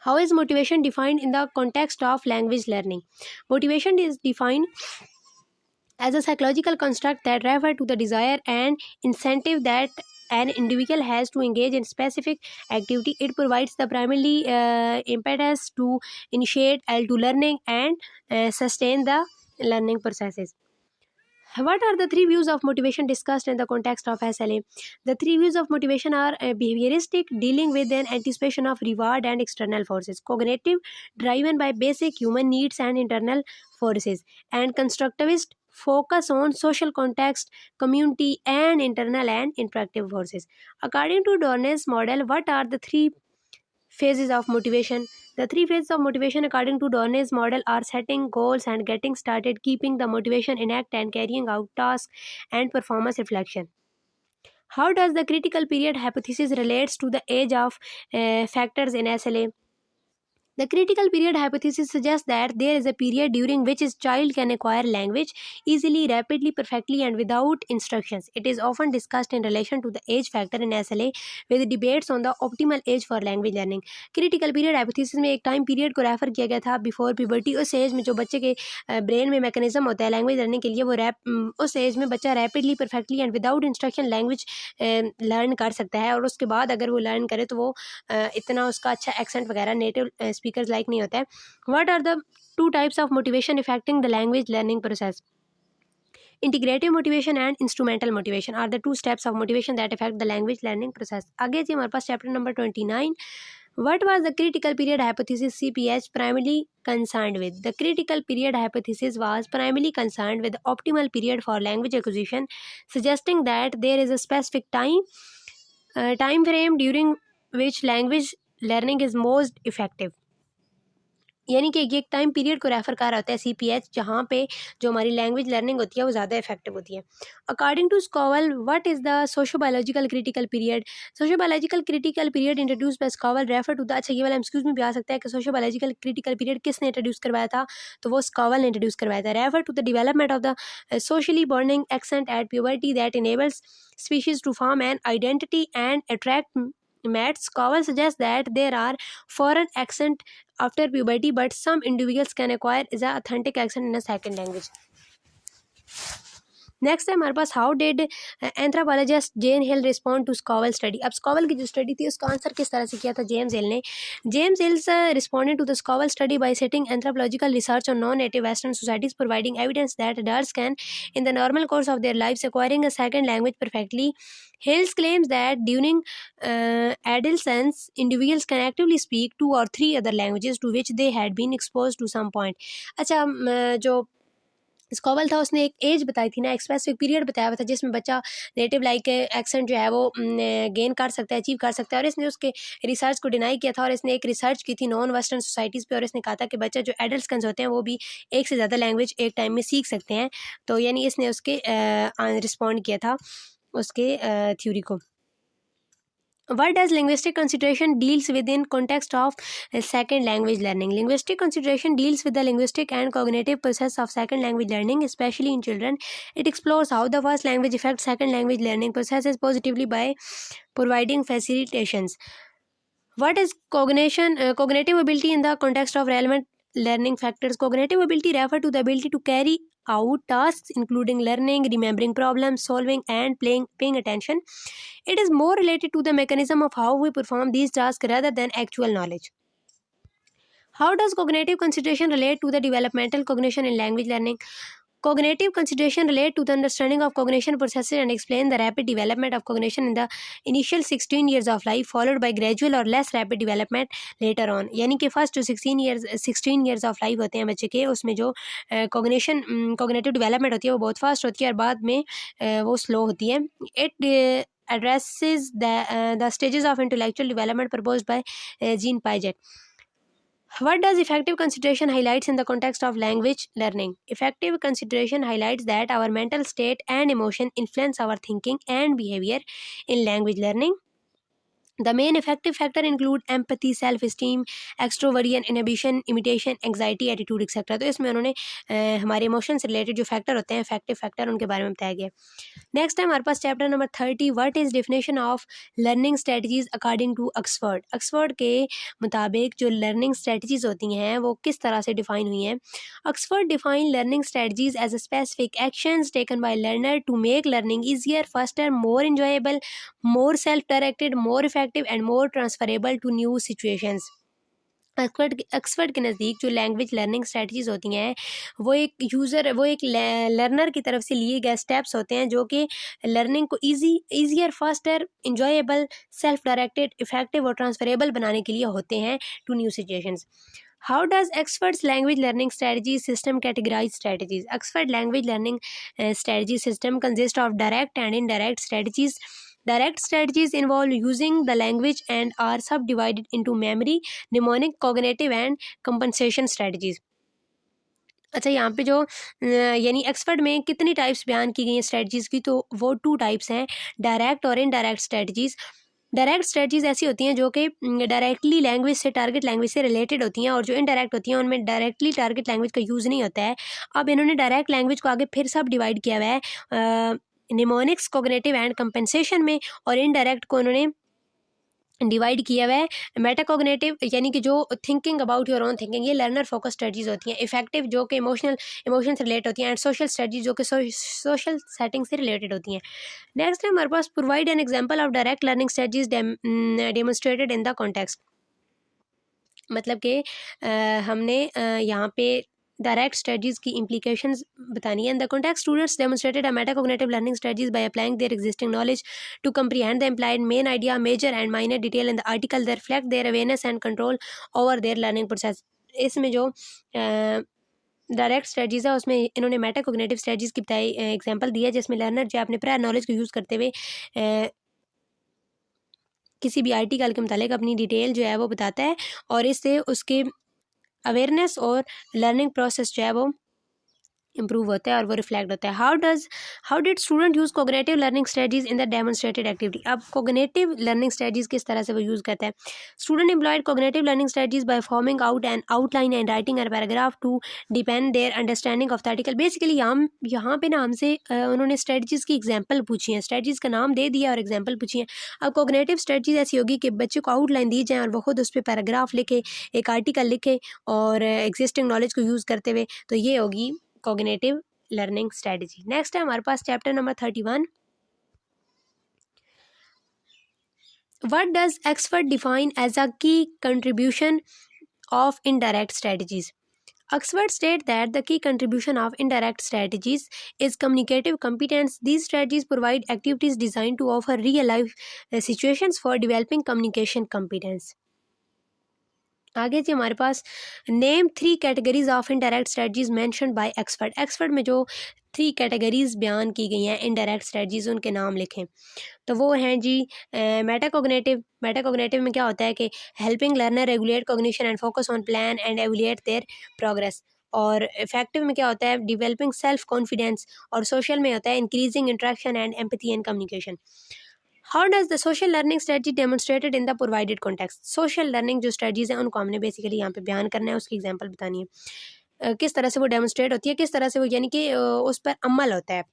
how is motivation defined in the context of language learning? Motivation is defined as a psychological construct that refer to the desire and incentive that an individual has to engage in specific activity. It provides the primarily impetus to initiate to learning and sustain the learning processes. What are the 3 views of motivation discussed in the context of SLA? The 3 views of motivation are behavioristic, dealing with an anticipation of reward and external forces; cognitive, driven by basic human needs and internal forces; and constructivist, focus on social context, community, and internal and interactive forces. According to Dorney's model, what are the 3 phases of motivation? The 3 phases of motivation according to Dorney's model are setting goals and getting started, keeping the motivation in act, and carrying out tasks, and performance reflection. How does the critical period hypothesis relates to the age of factors in SLA? The critical period hypothesis suggests that there is a period during which a child can acquire language easily, rapidly, perfectly, and without instructions. It is often discussed in relation to the age factor in SLA, with debates on the optimal age for language learning. Critical period hypothesis में एक time period को refer किया गया था before puberty. उस as में जो बच्चे के ब्रेन में मैकेनिज्म होता है लैंग्वेज लर्निंग के लिए, वो उस एज में बच्चा rapidly, perfectly and without instruction language learn कर सकता है. और उसके बाद अगर वो लर्न करे तो वो इतना उसका अच्छा एक्सेंट वगैरह नेटिव स्पीकर्स लाइक नहीं होता है. What are the 2 types of motivation affecting the language learning process? Integrative motivation and instrumental motivation are the 2 steps of motivation that affect the language learning process. आगे जी हमारे पास chapter number 29. What was the critical period hypothesis CPH primarily concerned with? The critical period hypothesis was primarily concerned with the optimal period for language acquisition, suggesting that there is a specific time frame during which language learning is most effective. यानी कि ये एक time period को refer कर रहा होता है CPH, जहाँ पे जो हमारी लैंग्वेज लर्निंग होती है वो ज़्यादा इफेक्टिव होती है. According to Scovel, what is the sociobiological critical period? Sociobiological critical period introduce by Scovel refer to the, अच्छा ये वाला एमसीक्यूज में भी आ सकता है कि सोशोबायोलॉजिकल क्रिटिकल पीरियड किसने इंट्रोड्यूस करवाया था, तो वो स्कोवल ने इंट्रोड्यूस करवाया था. Refer to the development of the socially bonding accent at puberty that enables species to form an identity and attract mates. Scoville suggests that there are foreign accent after puberty, but some individuals can acquire the authentic accent in a second language. Next है हमारे पास, how did anthropologist Jane Hill respond to Scovel study? अब Scovel की जो study थी उसका answer किस तरह से किया था जेम्स हिल ने? James Hills responded to the Scovel study by setting anthropological research on non native western societies, providing evidence that adults can in the normal course of their lives acquiring a second language perfectly. Hills claims that during adolescence individuals can actively speak 2 or 3 other languages to which they had been exposed to some point. अच्छा, जो स्कोवल था उसने एक as बताई थी ना, एक specific period बताया हुआ था जिसमें बच्चा नेटिव लाइक एक्सेंट जो है वो गेन कर सकता है, अचीव कर सकता है. और इसने उसके रिसर्च को डिनाई किया था और इसने एक रिसर्च की थी नॉन वेस्टर्न सोसाइटीज़ पे, और इसने कहा था कि बच्चा जो एडल्ट्स होते हैं वो भी एक से ज़्यादा लैंग्वेज एक टाइम में सीख सकते हैं. तो यानी इसने उसके रिस्पॉन्ड किया था उसके थ्योरी को. What does linguistic consideration deals with in context of second language learning? Linguistic consideration deals with the linguistic and cognitive process of second language learning, especially in children. It explores how the first language affects second language learning processes positively by providing facilitations. What is cognitive ability in the context of relevant learning factors? Cognitive ability refer to the ability to carry out tasks including learning, remembering problems, solving and paying attention. It is more related to the mechanism of how we perform these tasks rather than actual knowledge. How does cognitive consideration relate to the developmental cognition in language learning? Cognitive consideration relate to the understanding of cognition processes and explain the rapid development of cognition in the initial 16 years of life, followed by gradual or less rapid development later on. यानी कि first जो 16 years of life होते हैं बच्चे के, उसमें जो cognitive development होती है वो बहुत फास्ट होती है और बाद में वो स्लो होती है. It addresses the stages of intellectual development proposed by Jean Piaget. What does effective consideration highlights in the context of language learning? Effective consideration highlights that our mental state and emotion influence our thinking and behavior in language learning. The main effective factor include empathy, self-esteem, extroversion, inhibition, imitation, anxiety, attitude, etc. तो इसमें उन्होंने हमारे emotion से related जो factor होते हैं effective factor उनके बारे में बताया गया. नेक्स्ट है हमारे पास chapter number 30. What is definition of learning strategies according to Oxford? Oxford के मुताबिक जो लर्निंग स्ट्रेटजीज होती हैं वो किस तरह से डिफाइन हुई हैं? Oxford define learning strategies as a specific actions taken by learner to make learning easier, faster, more enjoyable, more self-directed, more effective and more transferable to new situations. Oxford के नज़दीक जो लैंग्वेज लर्निंग स्ट्रेटजीज होती हैं वो एक learner की तरफ से लिए गए स्टेप्स होते हैं जो कि लर्निंग को easier, faster, enjoyable, self directed, effective और ट्रांसफरेबल बनाने के लिए होते हैं to new situations. How does Oxford's language learning strategy system categorize strategies? Oxford language learning strategy system consists of direct and indirect strategies. Direct strategies involve using the language and are subdivided into memory, mnemonic, cognitive and compensation strategies. अच्छा, यहाँ पे जो यानी Oxford में कितनी types बयान की गई हैं स्ट्रेटजीज़ की, तो वो 2 टाइप्स हैं, डायरेक्ट और इनडायरेक्ट स्ट्रेटजीज़. डायरेक्ट स्ट्रेटजीज ऐसी होती हैं जो कि डायरेक्टली लैंग्वेज से, टारगेट लैंग्वेज से रिलेटेड होती हैं, और जो इनडायरेक्ट होती हैं उनमें डायरेक्टली टारगेट लैंग्वेज का यूज़ नहीं होता है. अब इन्होंने डायरेक्ट लैंग्वेज को आगे फिर सब डिवाइड किया हुआ है निमोनिक्स, कॉग्निटिव एंड कंपेंसेशन में, और इनडायरेक्ट को उन्होंने डिवाइड किया हुआ है मेटाकोग्नेटिव, यानी कि जो thinking about your own thinking, ये लर्नर फोकस स्ट्रेटजीज होती हैं. इफेक्टिव जो कि इमोशन से रिलेट होती हैं, एंड सोशल स्ट्रेटजीज जो कि सोशल सेटिंग से रिलेटेड होती हैं. नेक्स्ट है हमारे पास, provide an example of direct learning strategies demonstrated in the context. मतलब कि हमने यहाँ पे डायरेक्ट स्ट्रेटजीज की implications बतानी है. In the context, students demonstrated a metacognitive learning strategies by applying their existing knowledge to comprehend the implied main idea, major and minor detail in the article that reflect their awareness and control over their learning process. इसमें जो direct strategies है उसमें इन्होंने metacognitive strategies की बताई example दिया जिसमें learner जो अपने प्रायर नॉलेज को यूज़ करते हुए किसी भी आर्टिकल के मुतालिक अपनी डिटेल जो है वो बताता है और इससे उसके अवेयरनेस और लर्निंग प्रोसेस जो है वो इम्प्रूव होता है और वो रिफ्लेक्ट होता है. How did student use cognitive learning strategies in the demonstrated activity. अब कोग्निटिव लर्निंग स्ट्रेटजीज किस तरह से वो यूज़ करता है. Student employed cognitive learning strategies by forming out an outline and writing an paragraph to depend their understanding of the article. Basically यहाँ पे ना हमसे उन्होंने स्ट्रेटजीज की एग्जाम्पल पूछी है, स्ट्रेटजीज का नाम दे दिया और एग्जाम्पल पूछी है. अब कोग्निटिव स्ट्रेटजीज ऐसी होगी कि बच्चे को आउटलाइन दी जाए और वो खुद उस पर पैराग्राफ लिखे, एक आर्टिकल लिखे और एग्जिस्टिंग नॉलेज को यूज़ करते हुए, तो ये होगी कॉग्निटिव लर्निंग स्ट्रेटजी. नेक्स्ट है हमारे पास chapter number 31. What does expert define as a key contribution of indirect strategies. Oxford state that the key contribution of indirect strategies is communicative competence. These strategies provide activities designed to offer real-life situations for developing communication competence. आगे जी हमारे पास name 3 categories of indirect strategies mentioned by expert. Expert में जो 3 categories बयान की गई हैं इनडायरेक्ट स्ट्रेटजीज उनके नाम लिखें. तो वो हैं जी मेटाकोग्निटिव. मेटाकोग्निटिव में क्या होता है कि helping learner regulate cognition and focus on plan and evaluate there progress. और इफेक्टिव में क्या होता है डिवेलपिंग सेल्फ कॉन्फिडेंस. और सोशल में होता है increasing interaction and empathy and communication. How does the social learning strategy demonstrated in the provided context. Social learning जो स्ट्रेटजीज हैं उनको हमने बेसिकली यहाँ पे बयान करना है, उसकी एग्जांपल बतानी है. किस तरह से वो डेमोन्स्ट्रेट होती है, किस तरह से वो यानी कि उस पर अमल होता है,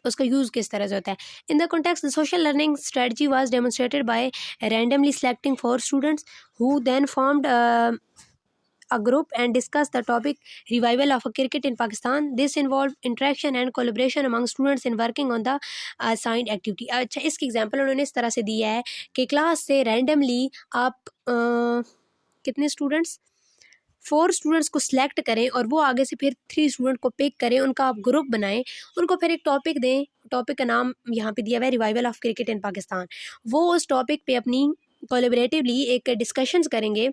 उसका यूज़ किस तरह से होता है. In the context the social learning strategy was demonstrated by randomly selecting 4 students who then formed a group and discuss the topic revival of a cricket in Pakistan. This involved interaction and collaboration among students in working on the assigned activity. अच्छा इसकी example उन्होंने इस तरह से दिया है कि class से रैंडमली आप कितने स्टूडेंट्स 4 स्टूडेंट्स को सिलेक्ट करें और वो आगे से फिर 3 स्टूडेंट को पिक करें, उनका आप ग्रुप बनाएं, उनको फिर एक टॉपिक दें. टॉपिक का नाम यहाँ पे दिया हुआ है revival of cricket in Pakistan. वो उस टॉपिक पे अपनी कोलेबरेटिवली एक डिस्कशंस करेंगे,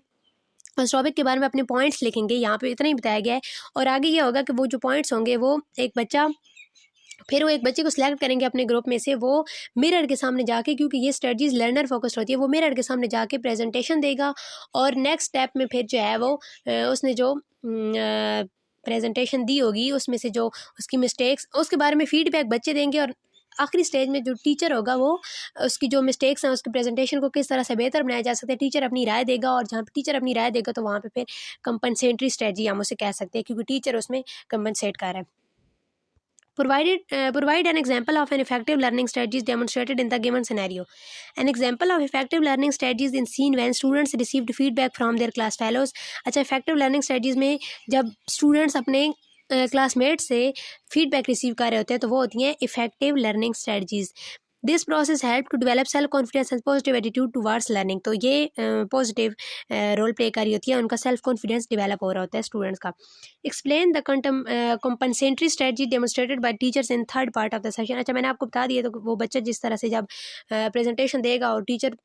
उस टॉपिक के बारे में अपने पॉइंट्स लिखेंगे. यहाँ पे इतना ही बताया गया है. और आगे ये होगा कि वो जो पॉइंट्स होंगे वो एक बच्चे को सिलेक्ट करेंगे अपने ग्रुप में से, वो मिरर के सामने जाके, क्योंकि ये स्ट्रेटजीज लर्नर फोकस्ड होती है, वो मिरर के सामने जाके प्रेजेंटेशन देगा और नेक्स्ट स्टेप में फिर जो है वो उसने जो प्रेजेंटेशन दी होगी उसमें से जो उसकी मिस्टेक्स उसके बारे में फीडबैक बच्चे देंगे. और आखिरी स्टेज में जो टीचर होगा वो उसकी जो मिस्टेक्स हैं उसकी प्रेजेंटेशन को किस तरह से बेहतर बनाया जा सकता है टीचर अपनी राय देगा. और जहाँ पे टीचर अपनी राय देगा तो वहाँ पे फिर कंपनसेटरी स्ट्रेटजी हम उसे कह सकते हैं, क्योंकि टीचर उसमें कंपनसेट कर रहा है. Provide an example of an effective learning strategies demonstrated in the given scenario. An example of effective learning strategies is seen when students received feedback from their class fellows. अच्छा, effective learning strategies में जब students अपने classmate से feedback receive कर रहे होते हैं तो वो होती हैं effective learning strategies. This process help to develop self confidence and positive attitude towards learning. तो ये पॉजिटिव रोल प्ले कर रही होती है, उनका सेल्फ कॉन्फिडेंस डेवलप हो रहा होता है स्टूडेंट्स का. Explain the compensatory strategy demonstrated by teachers in third part of the session. अच्छा, मैंने आपको बता दिया तो वो बच्चा जिस तरह से जब प्रेजेंटेशन देगा और टीचर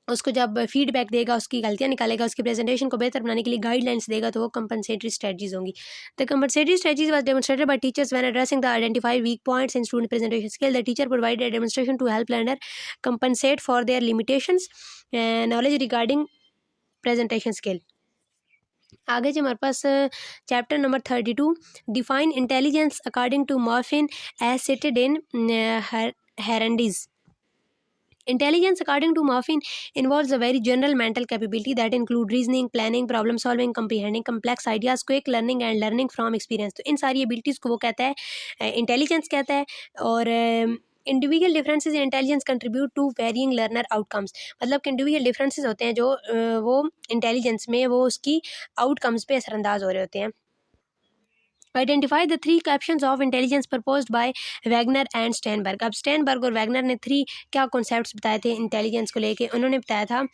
उसको जब फीडबैक देगा, उसकी गलतियाँ निकालेगा, उसकी प्रेजेंटेशन को बेहतर बनाने के लिए गाइडलाइंस देगा, तो वो कंपनसेटरी स्ट्रेटजीज होंगी. The compensatory strategies was demonstrated by teachers when addressing the identified weak points in student presentation skill. The teacher provided demonstration to help learner compensate for their limitations and knowledge regarding presentation skill. आगे जी हमारे पास chapter number 32 define intelligence according to Morphin as cited in Herendees. Intelligence, according to Morphin, involves a very general mental capability that include reasoning, planning, problem solving, comprehending complex ideas, quick learning and learning from experience. तो इन सारी abilities को वो कहता है intelligence कहता है. और individual differences in intelligence contribute to varying learner outcomes. मतलब कि इंडिविजुअल डिफरेंसेस होते हैं जो वो इंटेलिजेंस में वो उसकी आउटकम्स पे असरअंदाज हो रहे होते हैं. Identify the three captions of intelligence proposed by Wagner and Sternberg. अब स्टेनबर्ग और वैगनर ने थ्री क्या कॉन्सेप्ट्स बताए थे इंटेलिजेंस को लेके। उन्होंने बताया था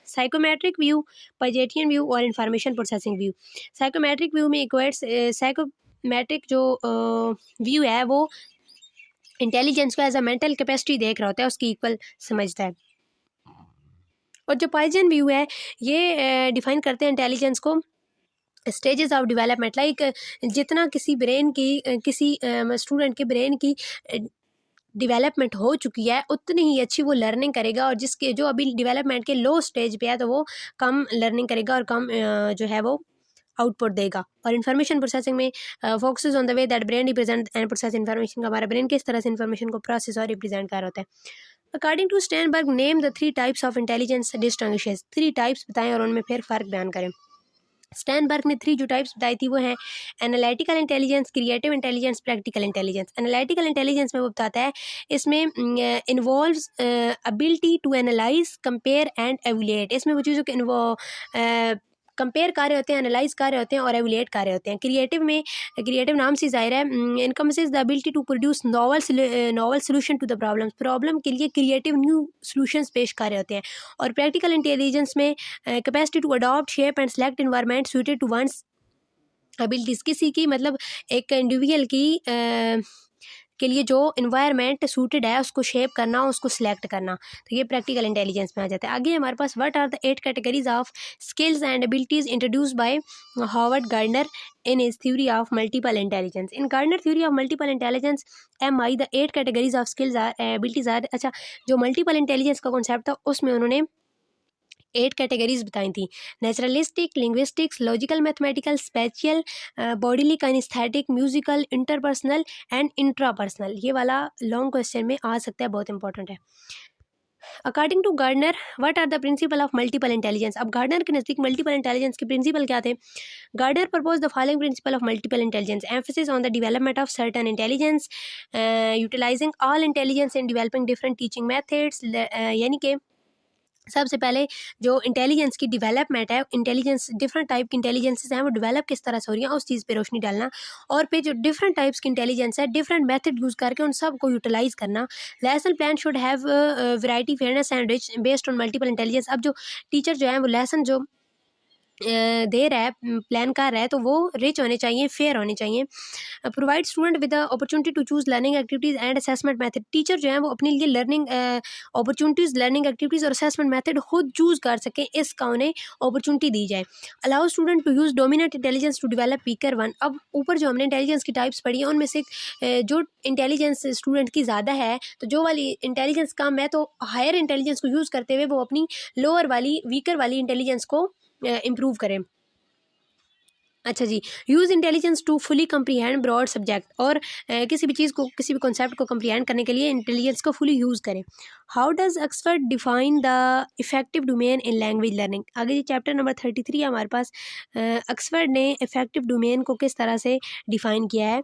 साइकोमेट्रिक व्यू, पजेटियन व्यू और information processing view. Psychometric view में इक्वेट्स साइकोमेट्रिक जो व्यू है वो इंटेलिजेंस को एज अ मेंटल कैपेसिटी देख रहा होता है, उसकी इक्वल समझता है। और जो पाइजन व्यू है ये डिफाइन करते हैं इंटेलिजेंस को स्टेजेस ऑफ डेवलपमेंट, लाइक जितना किसी ब्रेन की किसी स्टूडेंट के ब्रेन की डेवलपमेंट हो चुकी है उतनी ही अच्छी वो लर्निंग करेगा, और जिसके जो अभी डेवलपमेंट के लो स्टेज पे है तो वो कम लर्निंग करेगा और कम जो है वो आउटपुट देगा। और इन्फॉर्मेशन प्रोसेसिंग में focuses on the way that brain represent and process information, हमारा ब्रेन किस तरह से इन्फॉर्मेशन को प्रोसेस और रिप्रेजेंट कर रहा होता है। According to Sternberg, name the three types of intelligence distinguishes. Three types बताएं और उनमें फिर फ़र्क बयान करें। स्टैनबर्ग ने थ्री जो टाइप्स बताई थी वो हैं analytical intelligence, creative intelligence, practical intelligence. Analytical intelligence में वो बताता है इसमें involves ability to analyse, compare and evaluate. इसमें वो चीज़ों के कंपेयर कर रहे होते हैं, एनालाइज कर रहे होते हैं और एवुलेट कर रहे होते हैं। क्रिएटिव में, क्रिएटिव नाम से जाहिर है, encompasses the ability to produce novel solution to the problem के लिए क्रिएटिव न्यू सोल्यूशंस पेश कर रहे होते हैं। और प्रैक्टिकल इंटेलिजेंस में capacity to adopt, shape and select environment suited to one's abilities. किसी की मतलब एक इंडिविजुअल की के लिए जो इन्वायरमेंट सूटेड है उसको शेप करना, उसको सिलेक्ट करना, तो ये प्रैक्टिकल इंटेलिजेंस में आ जाता है। आगे हमारे पास what are the 8 categories of skills and abilities introduced by Howard Gardner in his theory of multiple intelligence. In Gardner theory of multiple intelligence MI the 8 categories of skills are abilities are. अच्छा, जो multiple intelligence का concept था उसमें उन्होंने 8 categories बताई थी। Naturalistic, linguistics, logical mathematical, spatial, bodily, kinaesthetic, musical, interpersonal and intrapersonal. ये वाला लॉन्ग क्वेश्चन में आ सकता है, बहुत इंपॉर्टेंट है। According to Gardner, what are the principle of multiple intelligence. अब गार्डनर के नज़दीक मल्टीपल इंटेलिजेंस के प्रिंसिपल क्या थे। Gardner propose the following principle of multiple intelligence, emphasis on the development of certain intelligence, utilising all intelligence in developing different teaching methods. यानी कि सबसे पहले जो इंटेलिजेंस की डेवलपमेंट है, इंटेलिजेंस डिफरेंट टाइप की इंटेलिजेंसेस हैं वो डेवलप किस तरह से हो रही हैं उस चीज़ पे रोशनी डालना, और पे जो डिफरेंट टाइप्स की इंटेलिजेंस है डिफरेंट मेथड यूज़ करके उन सब को यूटिलाइज करना। Lesson plan should have variety, fairness and rich based on multiple intelligence. अब जो टीचर जो है वो लेसन जो दे रहा है, प्लान कर रहा है, तो वो रिच होने चाहिए, फेयर होने चाहिए। Provide student with the opportunity to choose learning activities and assessment method. Teacher जो है वो अपने लिए लर्निंग अपॉर्चुनिटीज़, लर्निंग एक्टिविटीज़ और असेसमेंट मेथड खुद चूज कर सकें, इसका उन्हें अपॉर्चुनिटी दी जाए। Allow student to use dominant intelligence to develop weaker one. अब ऊपर जो हमने इंटेलिजेंस की टाइप्स पढ़ी है उनमें से जो इंटेलिजेंस स्टूडेंट की ज़्यादा है, तो जो वाली इंटेलिजेंस कम है, तो हायर इंटेलिजेंस को यूज़ करते हुए वो अपनी लोअर वाली, वीकर वाली इंटेलिजेंस को इम्प्रूव करें। अच्छा जी, use intelligence to fully comprehend broad subject. और किसी भी चीज़ को, किसी भी कॉन्सेप्ट को कम्प्रीहेंड करने के लिए इंटेलिजेंस को फुली यूज़ करें। How does Oxford define the affective domain in language learning. आगे जी चैप्टर नंबर 33 है हमारे पास। ऑक्सफर्ड ने इफेक्टिव डोमेन को किस तरह से डिफाइन किया है।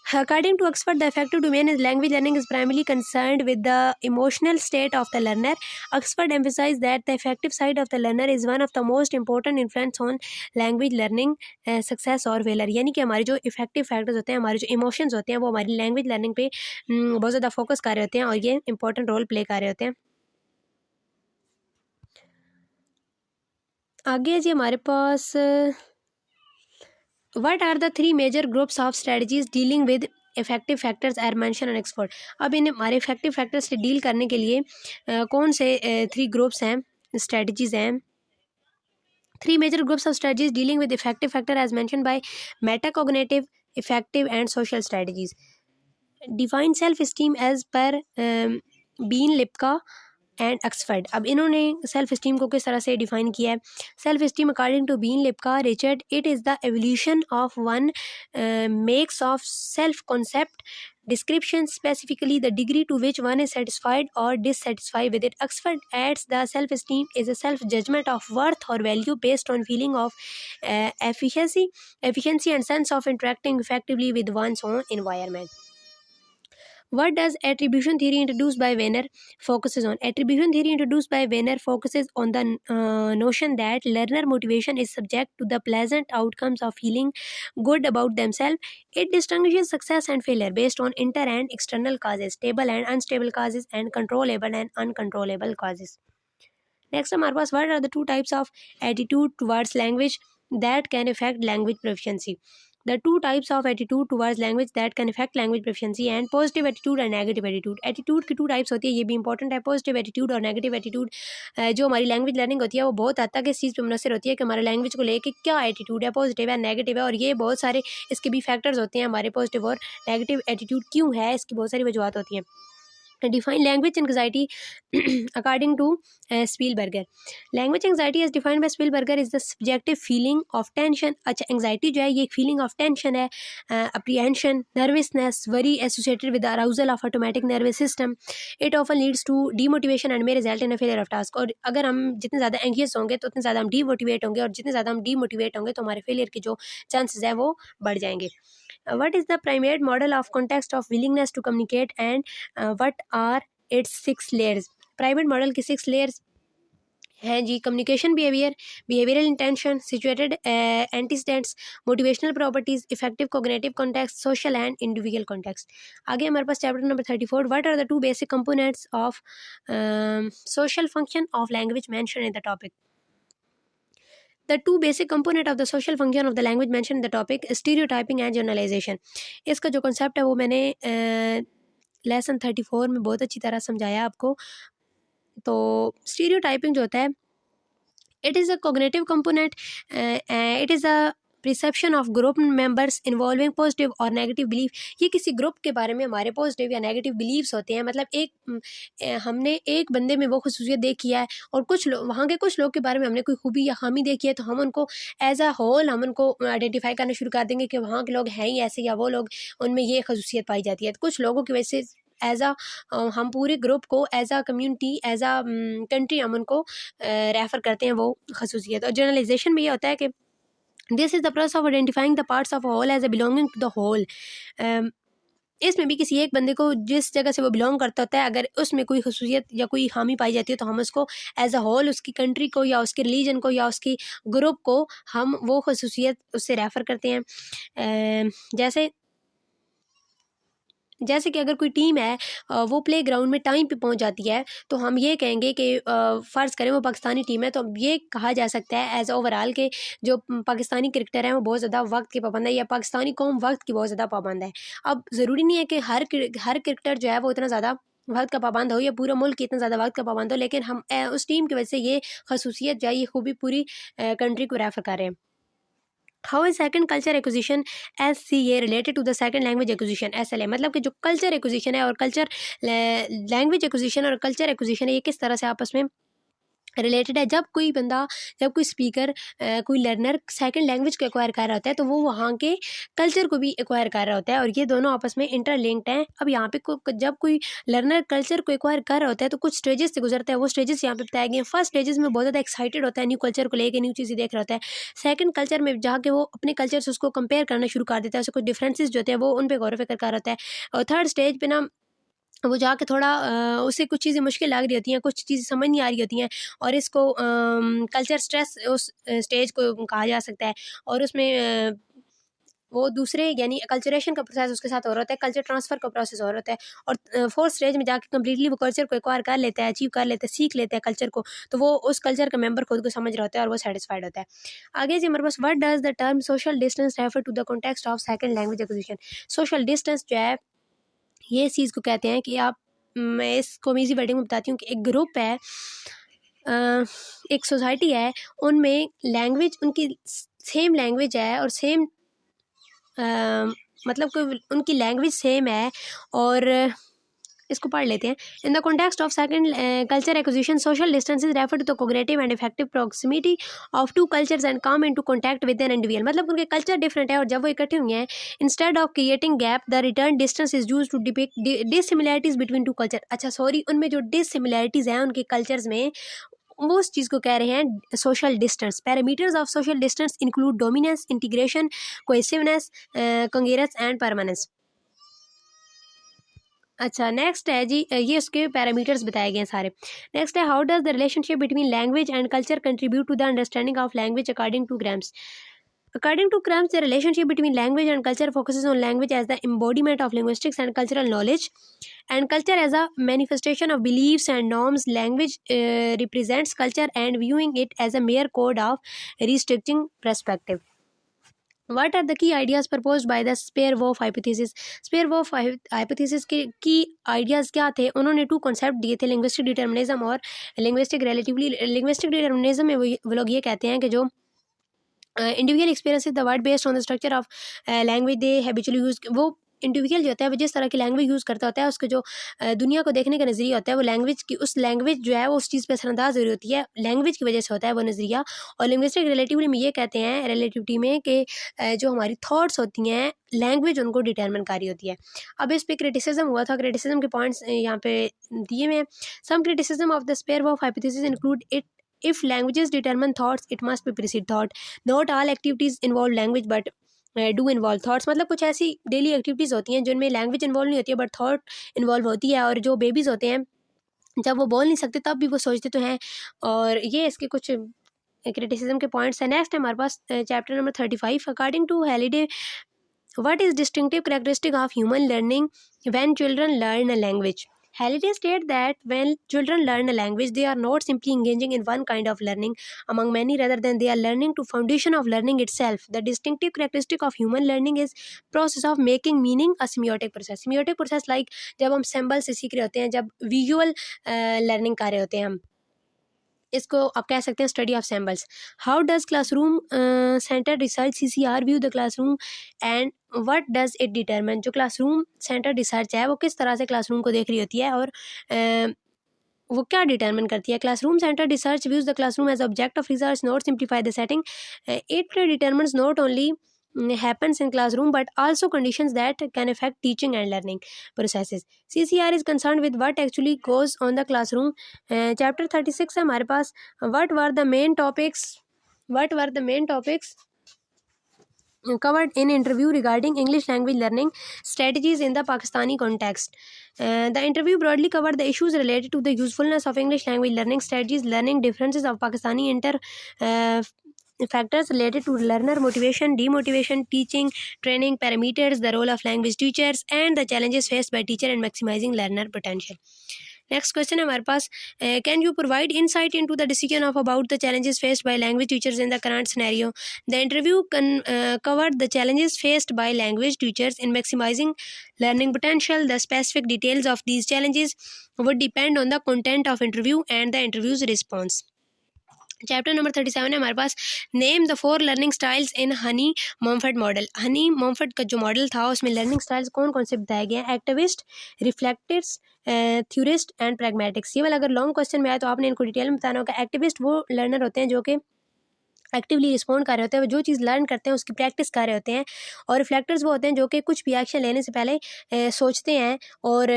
According to Oxford, the effective domain is language learning is primarily concerned with the emotional state of the learner. Oxford emphasized that the affective side of the learner is one of the most important influence on language learning success और failure। यानी कि हमारे जो effective factors होते हैं, हमारे जो emotions होते हैं, वो हमारी लैंग्वेज लर्निंग पे बहुत ज़्यादा फोकस कर रहे होते हैं और ये इंपॉर्टेंट रोल प्ले कर रहे होते हैं। आगे जी हमारे पास What are the 3 major groups of strategies dealing with effective factors are mentioned on Oxford। अब इन हमारे इफेक्टिव फैक्टर्स से डील करने के लिए कौन से 3 ग्रुप्स हैं, स्ट्रेटजीज हैं। 3 major groups of strategies dealing with effective factor as mentioned by metacognitive, effective and social strategies. Define self-esteem as per Bean, Lipka and Oxford. अब इन्होंने सेल्फ इस्टीम को किस तरह से डिफाइन किया है। Self esteem according to Bean, Lipka, Richard, it is the evolution of one makes of self concept description, specifically the degree to which one is satisfied or dissatisfied with it. Oxford adds the self-esteem is a self-judgment of worth or value based on feeling of efficiency and sense of interacting effectively with one's own environment. What does attribution theory introduced by Weiner focuses on? Attribution theory introduced by Weiner focuses on the notion that learner motivation is subject to the pleasant outcomes of feeling good about themselves. It distinguishes success and failure based on inter and external causes, stable and unstable causes, and controllable and uncontrollable causes. Next, हमारे पास what are the two types of attitude towards language that can affect language proficiency? The two types of attitude towards language that can affect language proficiency and positive attitude and negative attitude. Attitude की two types होती है, ये भी important है. Positive attitude और negative attitude. जो हमारी language learning होती है वो बहुत हद तक इस चीज़ पर मुनसर होती है कि हमारे लैंग्वेज को लेके क्या एटीट्यूड है, पॉजिटिव है, नेगेटिव है, और ये बहुत सारे इसके भी फैक्टर्स होते हैं. हमारे पॉजिटिव और नेगेटिव एटीट्यूड क्यों है, इसकी बहुत सारी वजूहत होती हैं. Define language anxiety according to Spielberger. Language anxiety as defined by Spielberger is the subjective feeling of tension. अच्छा, anxiety जो है ये एक feeling of tension है, apprehension, nervousness, worry associated with the arousal of automatic nervous system. It often leads to demotivation and may result in a failure of task. और अगर हम जितने ज़्यादा anxious होंगे तो उतने ज़्यादा हम demotivate होंगे, और जितने ज़्यादा हम demotivate होंगे तो हमारे failure के जो chances है वो बढ़ जाएंगे. What is the primate model of context of willingness to communicate and what are its 6 layers? Primate model की 6 लेयर्स हैं जी. Communication behaviour, behavioural intention, situated antecedents, motivational properties, effective cognitive context, social and individual context. आगे हमारे पास chapter number 34. What are the two basic components of social function of language mention in the topic? The two basic component of the social function of the language mentioned in the topic is stereotyping and generalization. इसका जो concept है वो मैंने lesson 34 में बहुत अच्छी तरह समझाया आपको. तो stereotyping जो होता है, it is a cognitive component. It is a perception of group members involving positive और नेगेटिव बिलीफ. ये किसी ग्रुप के बारे में हमारे पॉजिटिव या नेगेटिव बिलीव्स होते हैं. मतलब हमने एक बंदे में वो खसूसियत देखी है और कुछ लोग, वहाँ के कुछ लोग के बारे में हमने कोई खूबी या खामी देखी है, तो हम उनको एज अ होल हम उनको आइडेंटिफाई करना शुरू कर देंगे कि वहाँ के लोग हैं ही ऐसे, या वो लोग उनमें ये खसूसियत पाई जाती है. तो कुछ लोगों की वजह से एज अ हम पूरे ग्रुप को as a community, as a country हम उनको रेफ़र करते हैं वो खसूसियत. और जनरलाइजेशन में ये होता है कि this is the process of identifying the parts of whole as a belonging to the whole. इसमें भी किसी एक बंदे को जिस जगह से वो बिलोंग करता होता है, अगर उसमें कोई खसूसियत या कोई खामी पाई जाती है तो हम उसको एज अ होल, उसकी कंट्री को या उसके रिलीजन को या उसकी ग्रुप को हम वो खसूसियत उससे रेफ़र करते हैं. जैसे कि अगर कोई टीम है वो प्ले ग्राउंड में टाइम पे पहुंच जाती है, तो हम ये कहेंगे कि फ़र्ज़ करें वो पाकिस्तानी टीम है, तो ये कहा जा सकता है एज ओवरऑल के जो पाकिस्तानी क्रिकेटर हैं वो बहुत ज़्यादा वक्त के पाबंद है, या पाकिस्तानी कौम वक्त की बहुत ज़्यादा पाबंद है. अब ज़रूरी नहीं है कि हर क्रिकेटर जो है वो इतना ज़्यादा वक्त का पाबंद हो, या पूरा मुल्क इतना ज़्यादा वक्त का पाबंद हो, लेकिन हम उस टीम की वजह से ये खसूसियत जो है ये खूबी पूरी कंट्री को रेफ़र कर रहे हैं. How is second culture acquisition SCA related to the second language acquisition SLA. मतलब कि जो कल्चर एक्विजिशन है और कल्चर लैंग्वेज एक्विजिशन और कल्चर एक्विजिशन है, ये किस तरह से आपस में रिलेटेड है. जब कोई स्पीकर, कोई लर्नर सेकंड लैंग्वेज को एक्वायर कर रहा होता है, तो वो वहाँ के कल्चर को भी एक्वायर कर रहा होता है, और ये दोनों आपस में इंटरलिंक्ड हैं. अब यहाँ पे जब कोई लर्नर कल्चर को एक्वायर कर रहा होता है तो कुछ स्टेजेस से गुजरता है. वो स्टेजेस यहाँ पे बताए गए हैं. फर्स्ट स्टेजेस में बहुत ज़्यादा एक्साइटेड होता है, न्यू कल्चर को लेकर न्यू चीज़ें देख रहा होता है. सेकंड कल्चर में जाके वो अपने कल्चर से उसको कंपेयर करना शुरू कर देता है, उससे कुछ डिफरेंसेस जो होते हैं वो उन पर गौर व फिक्र कर रहा होता है. और थर्ड स्टेज पे ना वो जाके थोड़ा उसे कुछ चीज़ें मुश्किल लग रही होती हैं, कुछ चीज़ें समझ नहीं आ रही होती हैं, और इसको कल्चर स्ट्रेस उस स्टेज को कहा जा सकता है. और उसमें वो दूसरे यानी कल्चरेशन का प्रोसेस उसके साथ हो रहा होता है, कल्चर ट्रांसफ़र का प्रोसेस हो रहा होता है. और फोर्थ स्टेज में जाके कम्प्लीटली वो कल्चर को एक्वायर कर लेता है, अचीव कर लेता है, सीख लेता है कल्चर को, तो वो उस कल्चर का मेंबर खुद को समझ रहा होता है और वो सेटिस्फाइड होता है. आगे जी हमारे पास what does the term social distance refer to the context of second language acquisition. Social distance जो है ये इस चीज़ को कहते हैं कि मैं इसको ईजी वर्डिंग में बताती हूँ कि एक ग्रुप है, एक सोसाइटी है, उनमें लैंग्वेज उनकी सेम लैंग्वेज है और सेम मतलब कि उनकी लैंग्वेज सेम है. और इसको पढ़ लेते हैं. In the context of second culture acquisition social distance is refer to the cognitive and affective proximity of two cultures and come into contact with an individual. मतलब उनके कल्चर डिफरेंट है और जब वो इकट्ठे हुए हैं, instead of creating gap the return distance is use to depict dissimilarities between two culture. अच्छा सॉरी, उनमें जो डिसिमिलैरिटीज़ हैं उनके कल्चर्स में, वो उस चीज़ को कह रहे हैं social distance. Parameters of social distance include dominance, integration, cohesiveness, congruence and permanence. अच्छा, नेक्स्ट है जी, ये उसके पैरामीटर्स बताए गए हैं सारे। नेक्स्ट है, how does the relationship between language and culture contribute to the understanding of language according to Kramsch. According to Crumbs, the relationship between language and culture focuses on language as the embodiment of linguistics and cultural knowledge, and culture as a manifestation of beliefs and norms. Language represents culture, and viewing it as a mere code of restricting perspective. What are the key ideas proposed by the Spear-Whorf hypothesis? Spear-Whorf hypothesis के की ideas क्या थे? उन्होंने 2 concept दिए थे, linguistic determinism और linguistic relatively. Linguistic determinism में वो लोग ये कहते हैं कि जो individual experience is the word based on the structure of language they habitually use. वो इंडिविजुअल जो होता है वो जिस तरह की लैंग्वेज यूज़ करता होता है, उसके जो दुनिया को देखने का नज़रिया होता है वो लैंग्वेज की, उस लैंग्वेज जो है वो उस चीज़ पर असरअंदाज हो रही होती है, लैंग्वेज की वजह से होता है वो नज़रिया। और लिंग्विस्टिक रिलेटिवली में ये कहते हैं, रिलेटिविटी में, कि जो हमारी थॉट्स होती हैं लैंग्वेज उनको डिटरमिन कर रही होती है। अब इस पर क्रिटिसिज्म हुआ था, क्रिटिसिज्म के पॉइंट्स यहाँ पे दिए हुए हैं। Some criticism of the Sapir Whorf hypothesis include it if languages determine thoughts, it must be precede thought. Not all activities involve language but do involve thoughts। मतलब कुछ ऐसी डेली एक्टिविटीज़ होती हैं जिनमें लैंग्वेज इन्वॉल्व नहीं होती है बट थॉट इन्वॉल्व होती है। और जो बेबीज़ होते हैं जब वो बोल नहीं सकते तब भी वो सोचते तो हैं। और ये इसके कुछ क्रिटिसिज्म के पॉइंट्स हैं। नेक्स्ट है हमारे पास chapter number 35। According to Halliday, what is distinctive characteristic of human learning when children learn a language? Halliday states that when children learn a language, they are not simply engaging in one kind of learning among many, rather than they are learning to foundation of learning itself. The distinctive characteristic of human learning is process of making meaning a semiotic process. Semiotic process like जब हम symbol से सीख रहे होते हैं, जब visual learning कर रहे होते हैं हम, इसको आप कह सकते हैं study of symbols. How does classroom centre research CCR view the classroom and what does it determine? जो क्लासरूम सेंटर रिसर्च है वो किस तरह से क्लासरूम को देख रही होती है और वो क्या डिटरमिन करती है? Classroom centre research views the classroom as object of research, not simplify the setting. It determines not only happens in classroom but also conditions that can affect teaching and learning processes. CCR is concerned with what actually goes on the classroom. Chapter 36 है हमारे पास। what were the main topics covered in interview regarding English language learning strategies in the Pakistani context? The interview broadly covered the issues related to the usefulness of English language learning strategies, learning differences of Pakistani factors related to learner motivation, demotivation, teaching, training, parameters, the role of language teachers, and the challenges faced by teacher in maximizing learner potential. Next question है हमारे पास, can you provide insight into the decision of about the challenges faced by language teachers in the current scenario? The interview covered the challenges faced by language teachers in maximizing learning potential. The specific details of these challenges would depend on the content of interview and the interview's response. Chapter number 37 है हमारे पास। Name the 4 learning styles in Honey Mumford model. Honey Mumford का जो model था उसमें learning styles कौन कौन से बताए गए हैं? Activist, reflectives, theorist and pragmatics. ये वाला अगर लॉन्ग क्वेश्चन में आए तो आपने इनको डिटेल में बताना होगा। एक्टिविस्ट वो लर्नर होते हैं जो कि एक्टिवली रिस्पॉन्ड कर रहे होते हैं, वो जो चीज़ लर्न करते हैं उसकी प्रैक्टिस कर रहे होते हैं। और रिफ्लेक्टर्स वो होते हैं जो कि कुछ भी एक्शन लेने से पहले सोचते हैं और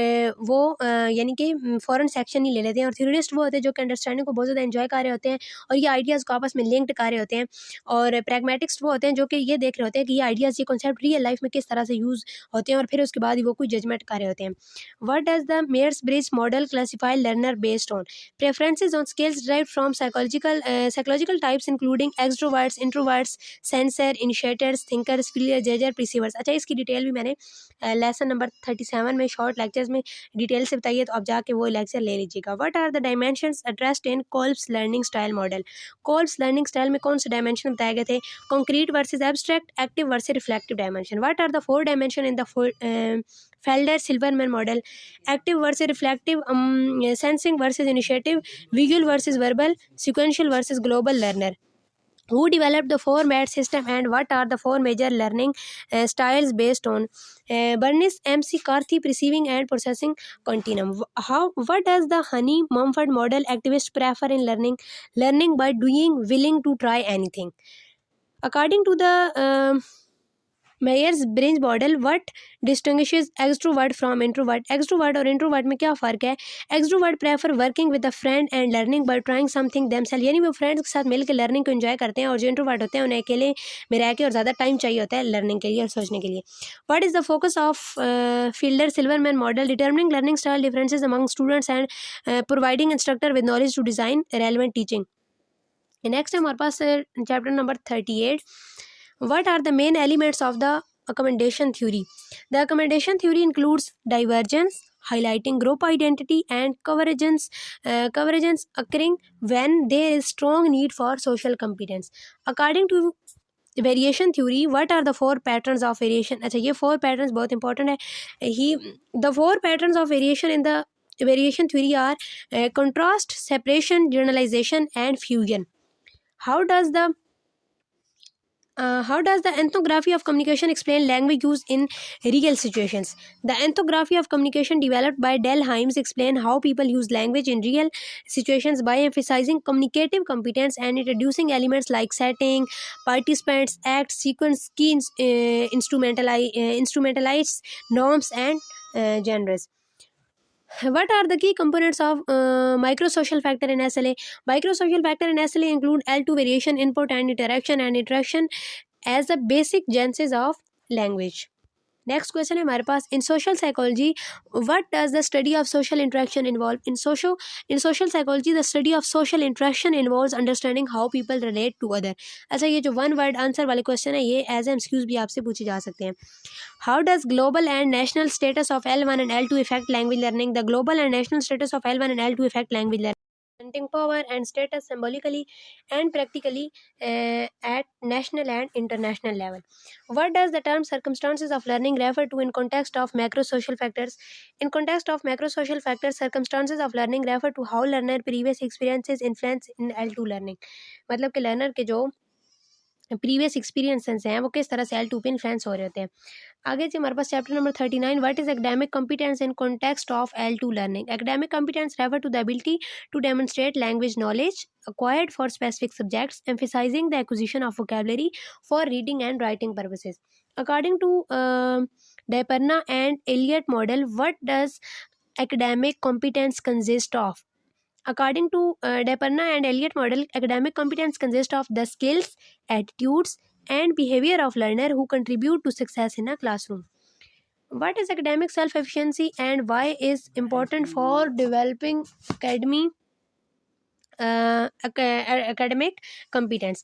वो यानी कि फ़ौरन से एक्शन नहीं ले लेते हैं। और थ्योरिस्ट वो होते हैं जो कि अंडरस्टैंडिंग को बहुत ज़्यादा एंजॉय कर रहे होते हैं और ये आइडियाज़ को आपस में लिंक्ड कर रहे होते हैं। और प्रैग्मेटिक्स वो होते हैं जो कि ये देख रहे होते हैं कि ये आइडियाज़, ये कॉन्सेप्ट रियल लाइफ में किस तरह से यूज़ होते हैं और फिर उसके बाद ही वो कोई जजमेंट कर रहे होते हैं। What does the Myers Briggs model classify learner based on? Preferences on scales derived from psychological types including extroverts, introverts, sensor, initiators, thinkers, feeler, judger, receivers. अच्छा, इसकी डिटेल भी मैंने लेसन नंबर 37 में शॉर्ट लेक्चर्स में detail से बताइए, तो आप जाके वो लेक्चर ले लीजिएगा। What are the dimensions addressed in Kolb's learning style model? Kolb's learning style में कौन से डायमेंशन बताए गए थे? Concrete versus abstract, active versus reflective dimension. What are the 4 dimension in the Felder Silverman model? Active versus reflective, sensing versus initiative, visual versus verbal, sequential versus global learner. Who developed the 4-MAT system and what are the 4 major learning styles based on? Bernice M.C. Carthy, perceiving and processing continuum. What does the Honey Mumford model activist prefer in learning? Learning by doing, willing to try anything. According to the Myers Briggs model, what distinguishes extrovert from introvert. Extrovert और introvert में क्या फ़र्क है? Extrovert prefer working with a friend and learning by trying something themselves, यानी वो friends के साथ मिलकर लर्निंग को एंजॉय करते हैं, और जो इंट्रोवर्ट होते हैं उन्हें अकेले में रह के और ज़्यादा टाइम चाहिए होता है लर्निंग के लिए और सोचने के लिए। What is the focus of Felder Silverman model? Determining learning style differences among students and providing instructor with knowledge to design relevant teaching. Next है हमारे पास chapter number 38, what are the main elements of the accommodation theory? The accommodation theory includes divergence, highlighting group identity, and convergence occurring when there is strong need for social competence. According to variation theory, what are the 4 patterns of variation? अच्छा, ये 4 patterns बहुत important है। ही the 4 patterns of variation in the variation theory are contrast, separation, generalisation and fusion. How does the ethnography of communication explain language use in real situations? The ethnography of communication developed by Del Hymes explain how people use language in real situations by emphasizing communicative competence and introducing elements like setting, participants, acts, sequence, instrumentalized norms, and genres. What are the key components of microsocial factor in SLA? Microsocial factor in SLA include L2 variation, input and interaction as the basic genesis of language. Next question है हमारे पास, in social psychology what does the study of social interaction involve? In social psychology the study of social interaction involves understanding how people relate to other. अच्छा, ये जो 1 word answer वाले question है ये as MCQs भी आपसे पूछे जा सकते हैं। How does global and national status of L1 and L2 effect language learning? The global and national status of L1 and L2 effect language learning power and status symbolically and practically at national and international level. What does the term circumstances of learning refer to in context of macro-social factors? In context of macro-social factors, circumstances of learning refer to how learner previous experiences influence in L2 learning. मतलब कि learner के जो previous experiences हैं वो किस तरह से L2 पे इन्फ्लुएंस हो रहे होते हैं। आगे से हमारे पास chapter number 39, what is academic competence in context of L2 learning? Academic competence refer to the ability to demonstrate language knowledge acquired for specific subjects, emphasizing the acquisition of vocabulary for reading and writing purposes. According to Deperna and Elliott model, what does academic competence consist of? According to Deperna and Elliott model, academic competence consists of the skills, attitudes, and behavior of learner who contribute to success in a classroom. What is academic self-efficiency and why is important for developing academic competence?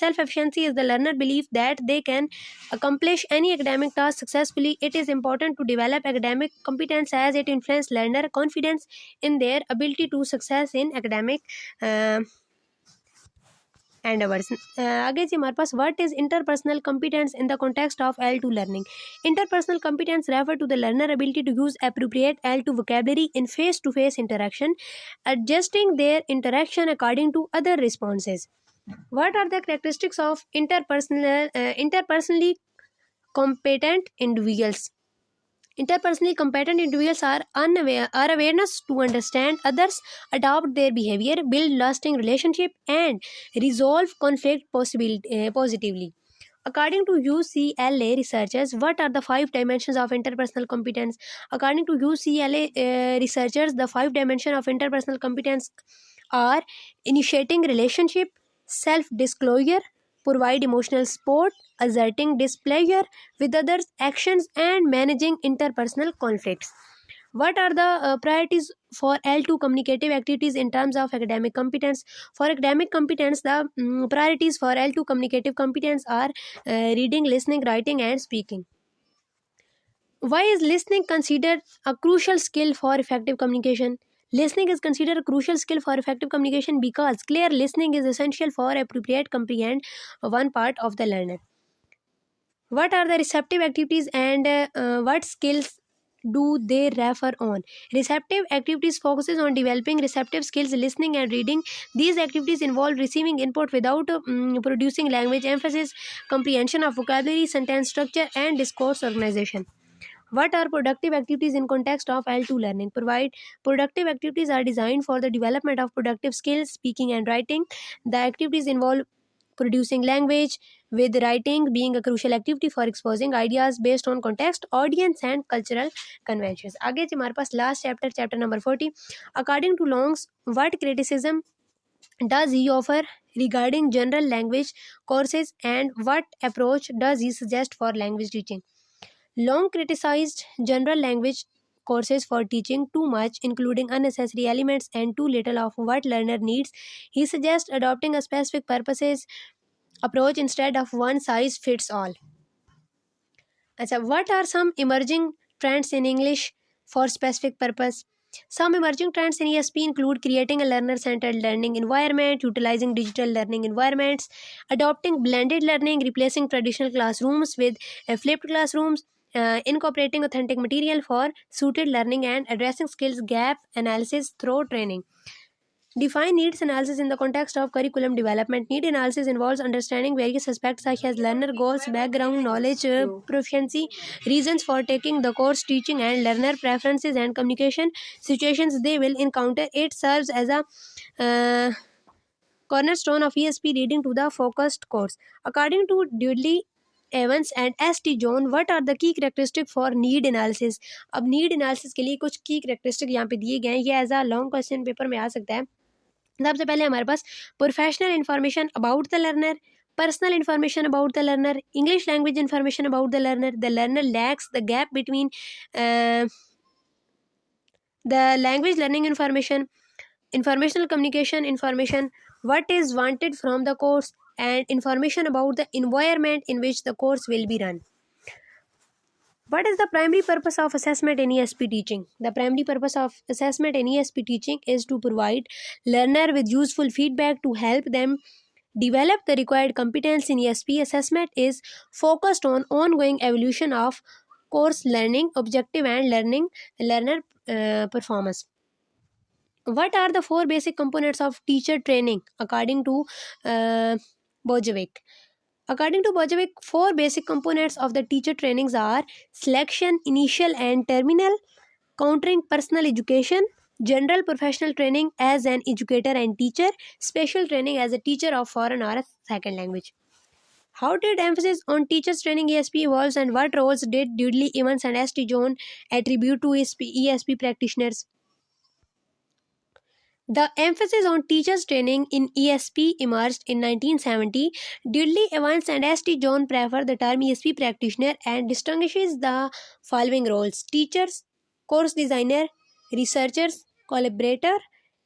Self-efficiency is the learner belief that they can accomplish any academic task successfully. It is important to develop academic competence as it influences learner confidence in their ability to success in academic endeavors. आगे जी हमारे पास, what is interpersonal competence in the context of L2 learning? Interpersonal competence refer to the learner ability to use appropriate L2 vocabulary in face-to-face interaction, adjusting their interaction according to other responses. What are the characteristics of interpersonally competent individuals? Interpersonally competent individuals are awareness to understand others, adopt their behavior, build lasting relationship, and resolve conflict positively. According to UCLA researchers, what are the 5 dimensions of interpersonal competence? According to UCLA researchers, the 5 dimensions of interpersonal competence are initiating relationship, self-disclosure, provide emotional support, asserting displeasure with others' actions, and managing interpersonal conflicts. What are the priorities for L2 communicative activities in terms of academic competence? For academic competence, the priorities for L2 communicative competence are reading, listening, writing, and speaking. Why is listening considered a crucial skill for effective communication? Listening is considered a crucial skill for effective communication because clear listening is essential for appropriate comprehend one part of the learner. What are the receptive activities and what skills do they refer on? Receptive activities focuses on developing receptive skills, listening and reading. These activities involve receiving input without producing language, emphasis, comprehension of vocabulary, sentence structure, and discourse organization. What are productive activities in context of L2 learning? Productive activities are designed for the development of productive skills, speaking and writing. The activities involve producing language, with writing being a crucial activity for exposing ideas based on context, audience and cultural conventions. आगे जी हमारे पास last chapter number 40. According to Long's, what criticism does he offer regarding general language courses and what approach does he suggest for language teaching? Long criticized general language courses for teaching too much, including unnecessary elements and too little of what learner needs. He suggests adopting a specific purposes approach instead of one size fits all. What are some emerging trends in English for specific purpose? Some emerging trends in ESP include creating a learner-centered learning environment, utilizing digital learning environments, adopting blended learning, replacing traditional classrooms with flipped classrooms, incorporating authentic material for suited learning, and addressing skills gap analysis through training. Define needs analysis in the context of curriculum development. Need analysis involves understanding various aspects such as learner goals, background knowledge, proficiency, reasons for taking the course, teaching, and learner preferences and communication situations they will encounter. It serves as a cornerstone of ESP leading to the focused course. According to Dudley, Evans and S.T. John, what are the key characteristics for need analysis? अब need analysis के लिए कुछ key characteristics यहाँ पे दिए गए हैं. ये as a long question paper में आ सकता है. सबसे पहले हमारे पास professional information about the learner, personal information about the learner, English language information about the learner lacks the gap between the language learning information, informational communication information, what is wanted from the course, and information about the environment in which the course will be run. What is the primary purpose of assessment in ESP teaching? The primary purpose of assessment in ESP teaching is to provide learner with useful feedback to help them develop the required competence in ESP. Assessment is focused on ongoing evolution of course learning objective and learner performance. What are the 4 basic components of teacher training according to Bojovic? According to Bojovic, 4 basic components of the teacher trainings are selection, initial and terminal, countering personal education, general professional training as an educator and teacher, special training as a teacher of foreign or a second language. How did emphasis on teachers training ESP evolve, and what roles did Dudley, Evans and S.T. John attribute to ESP practitioners? The emphasis on teachers training in ESP emerged in 1970. Dudley, Evans and S.T. John prefer the term ESP practitioner and distinguishes the following roles: teachers, course designer, researchers, collaborator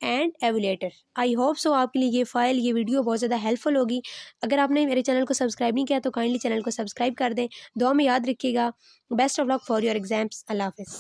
and evaluator. I hope so आपके लिए ये video बहुत ज़्यादा helpful होगी. अगर आपने मेरे channel को सब्सक्राइब नहीं किया तो काइंडली चैनल को सब्सक्राइब कर दें. दुआ में याद रखिएगा. Best of luck for your exams. अल्लाह हाफिज़.